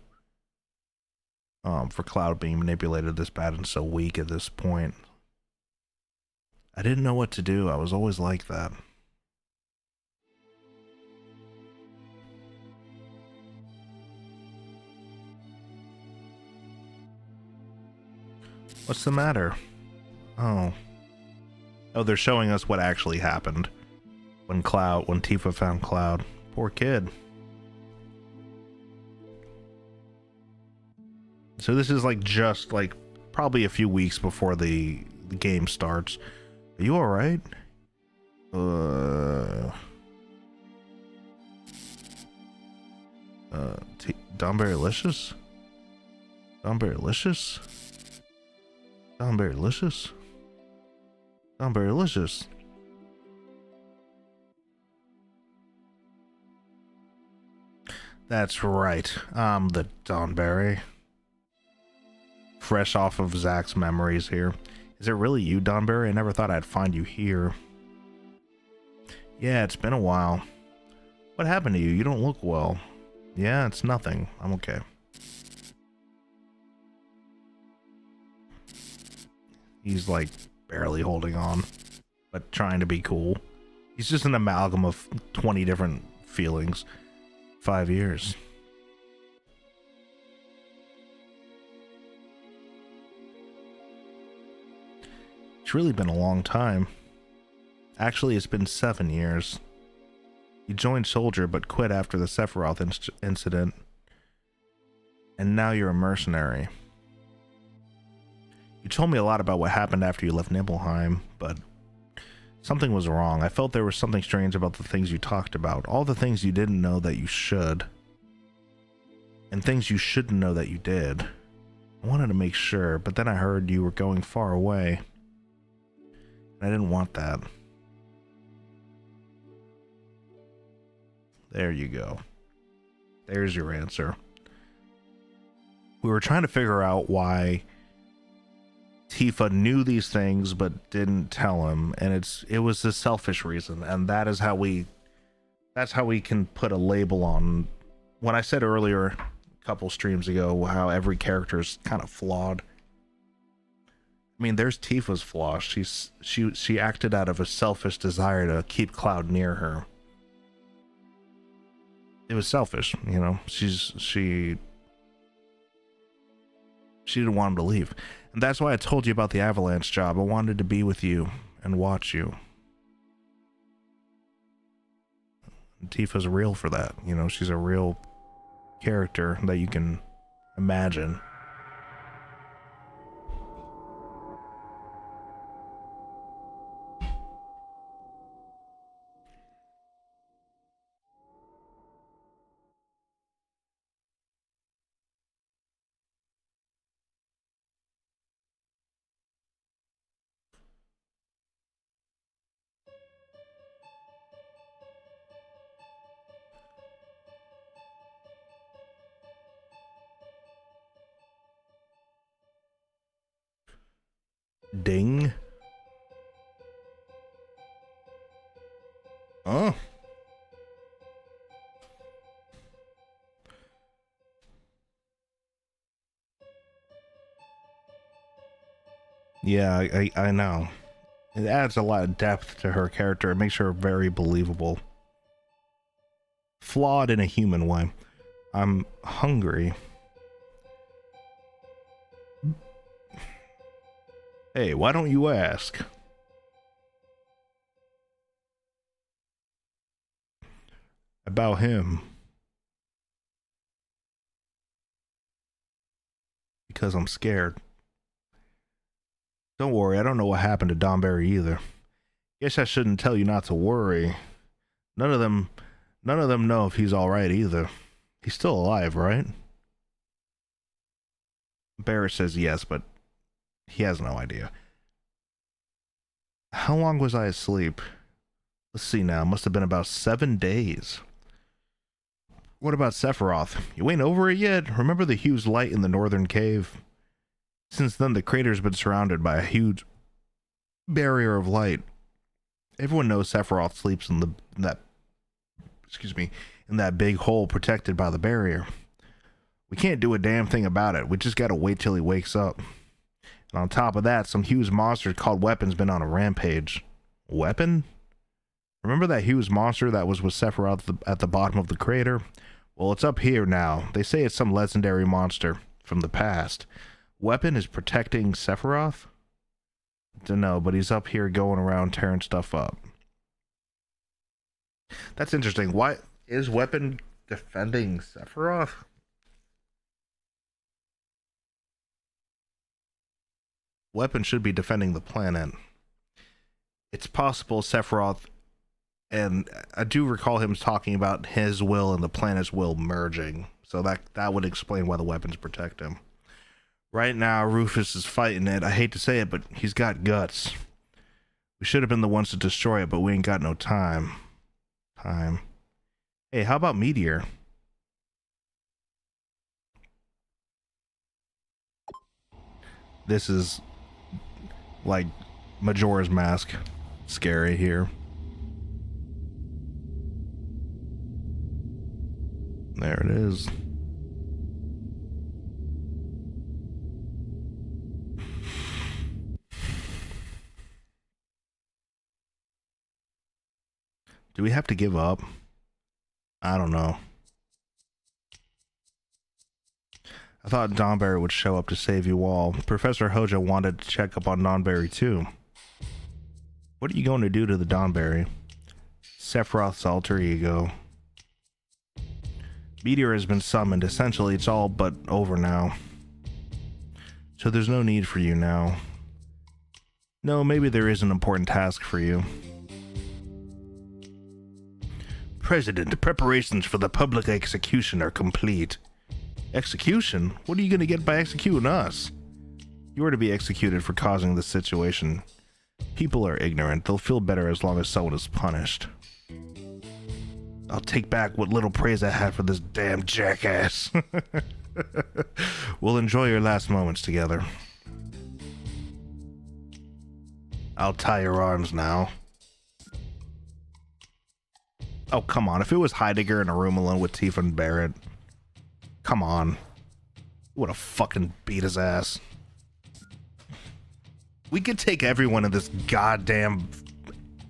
Speaker 1: For Cloud being manipulated this bad and so weak at this point. I didn't know what to do. I was always like that. What's the matter? Oh, they're showing us what actually happened when Tifa found Cloud. Poor kid. So this is like just like probably a few weeks before the game starts. Are you all right? Donberry-licious? Donberry-licious? Donberry-licious? Donberry-licious. That's right. I'm the Donberry. Fresh off of Zach's memories here. Is it really you, Donberry? I never thought I'd find you here. Yeah, it's been a while. What happened to you? You don't look well. Yeah, it's nothing. I'm okay. He's like barely holding on, but trying to be cool. He's just an amalgam of 20 different feelings. 5 years. It's really been a long time. Actually, it's been 7 years. You joined Soldier but quit after the Sephiroth incident. And now you're a mercenary. You told me a lot about what happened after you left Nibelheim, but something was wrong. I felt there was something strange about the things you talked about. All the things you didn't know that you should. And things you shouldn't know that you did. I wanted to make sure, but then I heard you were going far away. And I didn't want that. There you go. There's your answer. We were trying to figure out why Tifa knew these things but didn't tell him, and it was a selfish reason, and that's how we can put a label on when I said earlier a couple streams ago how every character is kind of flawed. I mean, there's Tifa's flaw. She acted out of a selfish desire to keep Cloud near her. It was selfish, you know. She didn't want him to leave. And that's why I told you about the Avalanche job. I wanted to be with you and watch you. And Tifa's real for that. You know, she's a real character that you can imagine. Ding. Oh. Yeah, I know. It adds a lot of depth to her character. It makes her very believable. Flawed in a human way. I'm hungry. Hey, why don't you ask? About him. Because I'm scared. Don't worry, I don't know what happened to Donberry either. Guess I shouldn't tell you not to worry. None of them know if he's alright either. He's still alive, right? Barrett says yes, but he has no idea. How long was I asleep? Let's see now. Must have been about 7 days. What about Sephiroth? You ain't over it yet? Remember the huge light in the northern cave? Since then, the crater's been surrounded by a huge barrier of light. Everyone knows Sephiroth sleeps in that big hole protected by the barrier. We can't do a damn thing about it. We just gotta wait till he wakes up. And on top of that, some huge monster called Weapon's been on a rampage. Weapon? Remember that huge monster that was with Sephiroth at the bottom of the crater? Well, it's up here now. They say it's some legendary monster from the past. Weapon is protecting Sephiroth? Don't know, but he's up here going around tearing stuff up. That's interesting. Why is Weapon defending Sephiroth? weapon should be defending the planet. It's possible Sephiroth, and I do recall him talking about his will and the planet's will merging, so that would explain why the weapons protect him. Right now, Rufus is fighting it. I hate to say it, but he's got guts. We should have been the ones to destroy it, but we ain't got no time. Hey, how about Meteor? This is like Majora's Mask. Scary here. There it is. Do we have to give up? I don't know. I thought Donberry would show up to save you all. Professor Hoja wanted to check up on Donberry too. What are you going to do to the Donberry? Sephiroth's alter ego. Meteor has been summoned. Essentially, it's all but over now. So there's no need for you now. No, maybe there is an important task for you. President, preparations for the public execution are complete. Execution? What are you going to get by executing us? You are to be executed for causing this situation. People are ignorant. They'll feel better as long as someone is punished. I'll take back what little praise I had for this damn jackass. We'll enjoy your last moments together. I'll tie your arms now. Oh, come on. If it was Heidegger in a room alone with Tifa and Barrett, come on. Would have fucking beat his ass. We could take everyone in this goddamn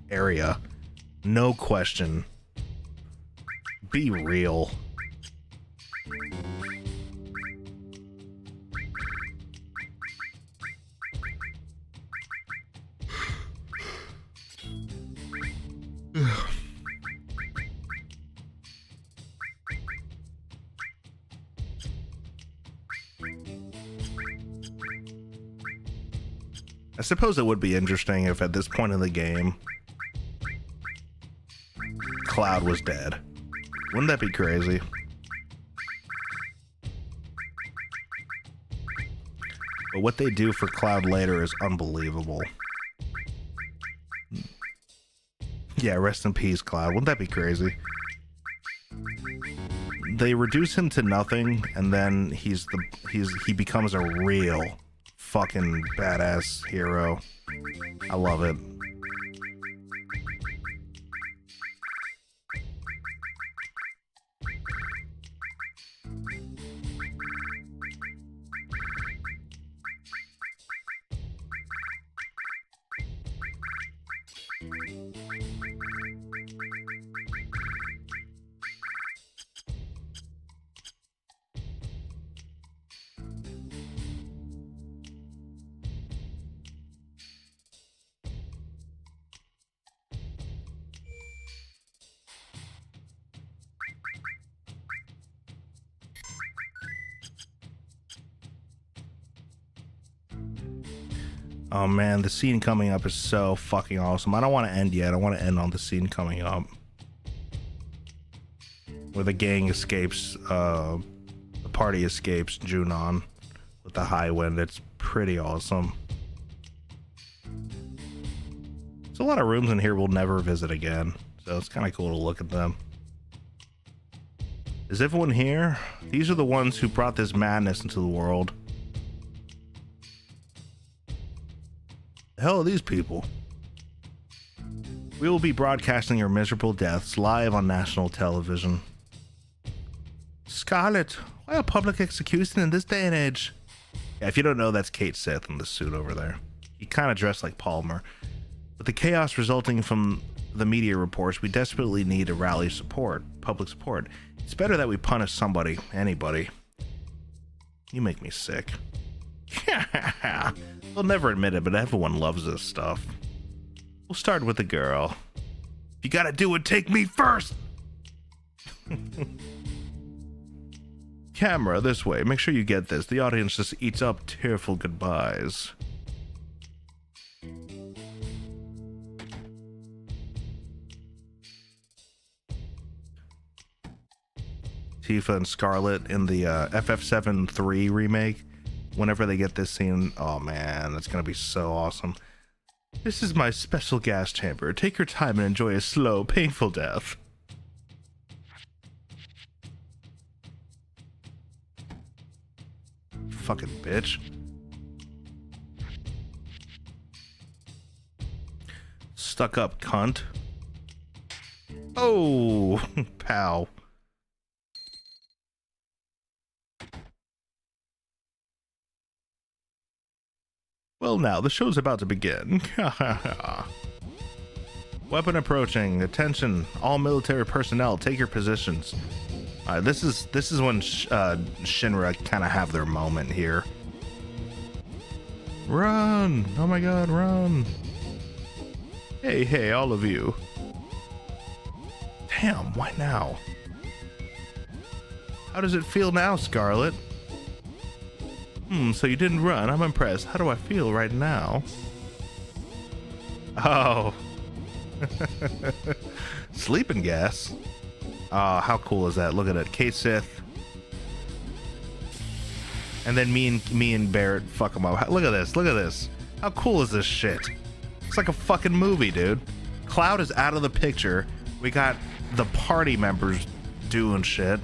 Speaker 1: area. No question. Be real. I suppose it would be interesting if at this point in the game Cloud was dead. Wouldn't that be crazy? But what they do for Cloud later is unbelievable. Yeah, rest in peace, Cloud. Wouldn't that be crazy? They reduce him to nothing, and then he becomes a real fucking badass hero. I love it. Oh man, the scene coming up is so fucking awesome. I don't want to end yet. I want to end on the scene coming up where the gang escapes, the party escapes Junon with the high wind. It's pretty awesome. There's a lot of rooms in here we'll never visit again, so it's kind of cool to look at them. Is everyone here? These are the ones who brought this madness into the world. The hell are these people? We will be broadcasting your miserable deaths live on national television. Scarlet, why a public execution in this day and age? Yeah, if you don't know, that's Caitsith in the suit over there. He kind of dressed like Palmer. With the chaos resulting from the media reports, we desperately need a rally support, public support. It's better that we punish somebody, anybody. You make me sick. They'll never admit it, but everyone loves this stuff. We'll start with the girl. If you gotta do it, take me first! Camera, this way. Make sure you get this. The audience just eats up tearful goodbyes. Tifa and Scarlet in the FF7 3 remake. Whenever they get this scene, oh man, that's gonna be so awesome. This is my special gas chamber. Take your time and enjoy a slow, painful death. Fucking bitch. Stuck up cunt. Oh, pow. Well, now the show's about to begin. Weapon approaching. Attention, all military personnel, take your positions. This is when Shinra kind of have their moment here. Run! Oh my God, run! Hey, all of you. Damn, why now? How does it feel now, Scarlet? So you didn't run. I'm impressed. How do I feel right now? Oh. Sleeping gas. Oh, how cool is that? Look at it. Caitsith. And then me and Barrett fuck him up. Look at this. Look at this. How cool is this shit? It's like a fucking movie, dude. Cloud is out of the picture. We got the party members doing shit.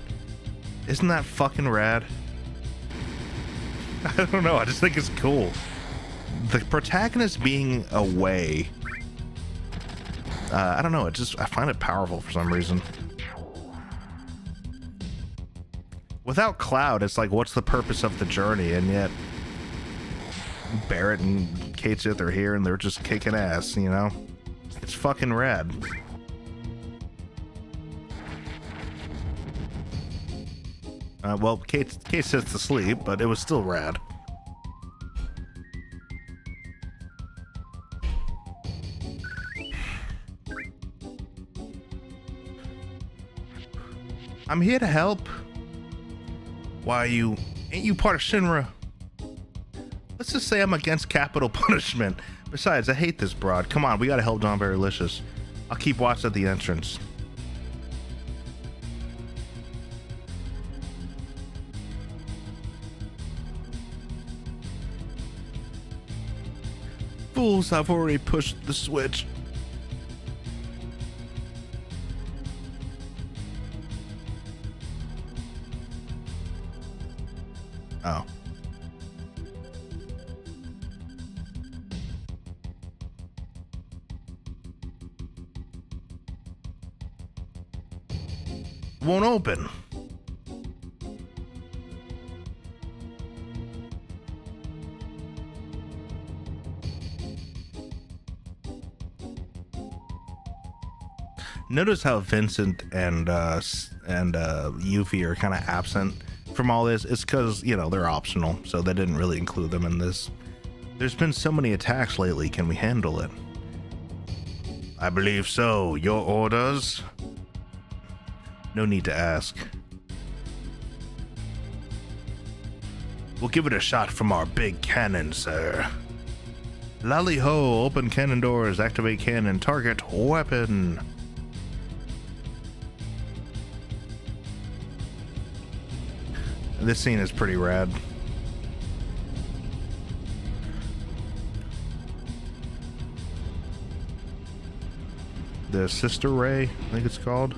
Speaker 1: Isn't that fucking rad? I don't know. I just think it's cool. The protagonist being away. I don't know. I find it powerful for some reason. Without Cloud, it's like, what's the purpose of the journey? And yet, Barrett and Caitsith are here and they're just kicking ass, you know? It's fucking rad. Well, Caitsith's asleep, but it was still rad. I'm here to help. Why ain't you part of Shinra? Let's just say I'm against capital punishment. Besides, I hate this broad. Come on, we gotta help Donberry Licious. I'll keep watch at the entrance. Fools, I've already pushed the switch. Oh. Won't open. Notice how Vincent and Yuffie are kind of absent from all this. It's because, you know, they're optional, so they didn't really include them in this. There's been so many attacks lately. Can we handle it? I believe so. Your orders? No need to ask. We'll give it a shot from our big cannon, sir. Lally ho, open cannon doors, activate cannon, target weapon. This scene is pretty rad. The Sister Ray, I think it's called.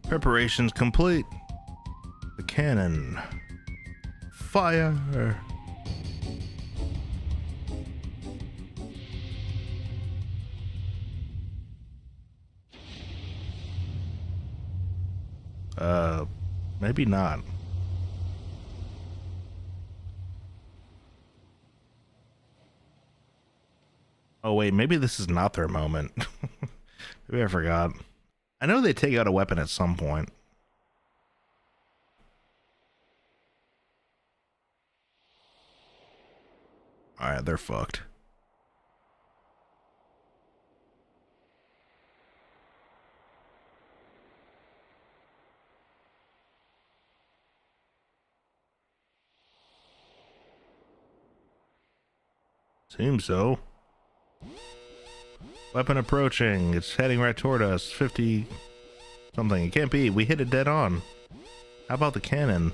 Speaker 1: Preparations complete. The cannon. Fire. Maybe not. Oh wait, maybe this is not their moment. Maybe I forgot. I know they take out a weapon at some point. Alright, they're fucked. Seems so. Weapon approaching. It's heading right toward us. 50 something. It can't be. We hit it dead on. How about the cannon?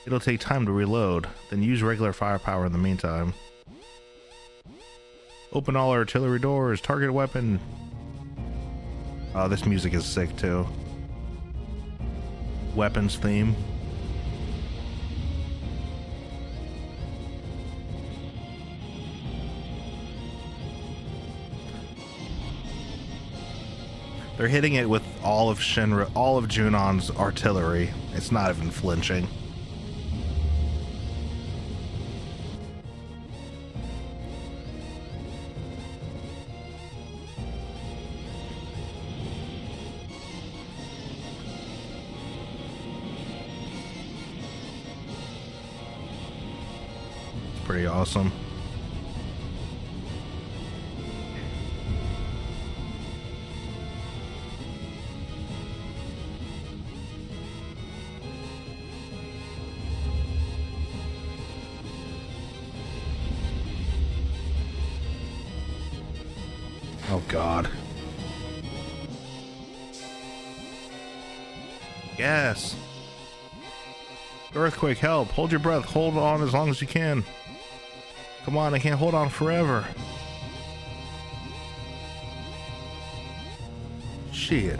Speaker 1: It'll take time to reload. Then use regular firepower in the meantime. Open all artillery doors. Target weapon. Oh, this music is sick too. Weapons theme. They're hitting it with all of Junon's artillery. It's not even flinching. It's pretty awesome. Oh God. Yes. Earthquake, help. Hold your breath. Hold on as long as you can. Come on, I can't hold on forever. Shit.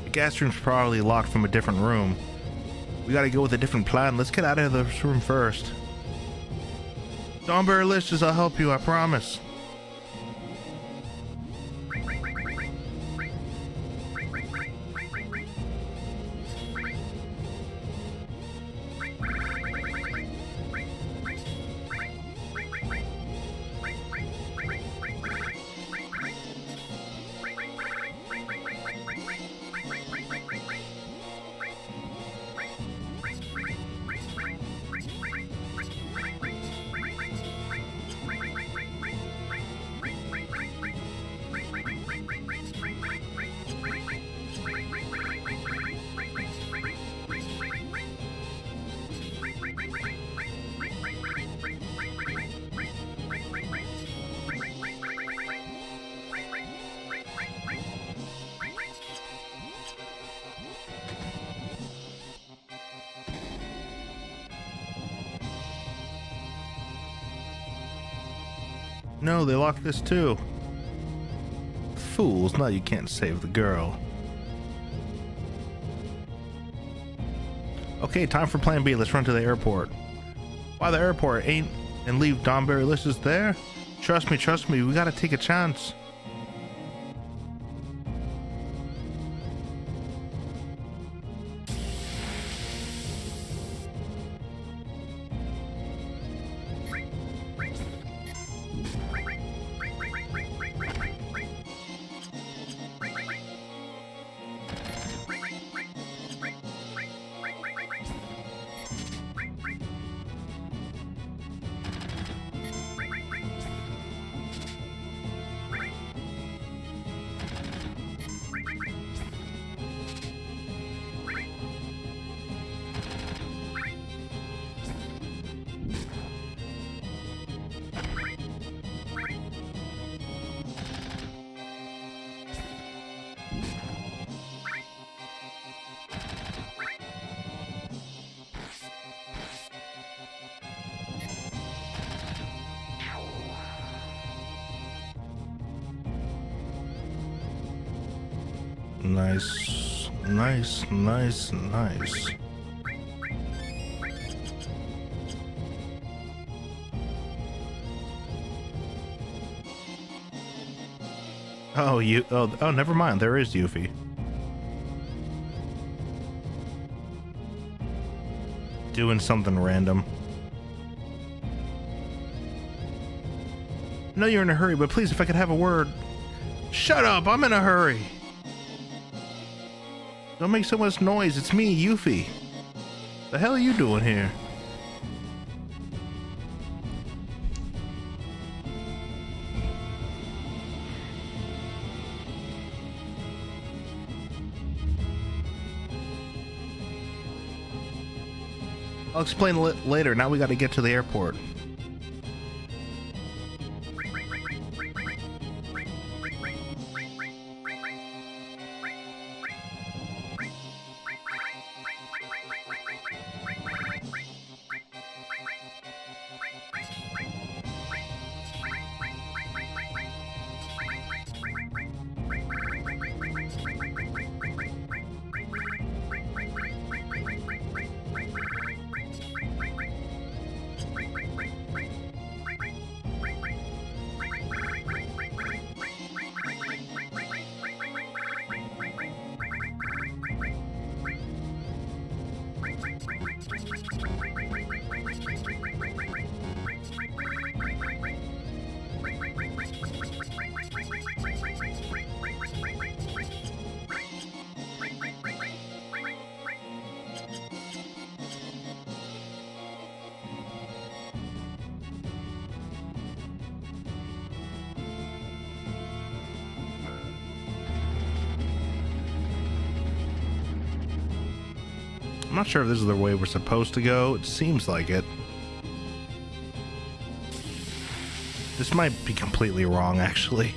Speaker 1: The gas room's probably locked from a different room. We gotta go with a different plan. Let's get out of this room first. Donberry Listers, I'll help you, I promise. No, they locked this too. Fools, now you can't save the girl. Okay, time for plan B. Let's run to the airport. Why the airport? Ain't and leave Donberry Listers there? Trust me, we gotta take a chance. Nice, nice, nice, nice. Oh, oh, never mind. There is Yuffie. Doing something random. I know you're in a hurry, but please, if I could have a word. Shut up! I'm in a hurry. Don't make so much noise. It's me, Yuffie. The hell are you doing here? I'll explain later. Now we got to get to the airport. I'm not sure if this is the way we're supposed to go. It seems like it. This might be completely wrong, actually.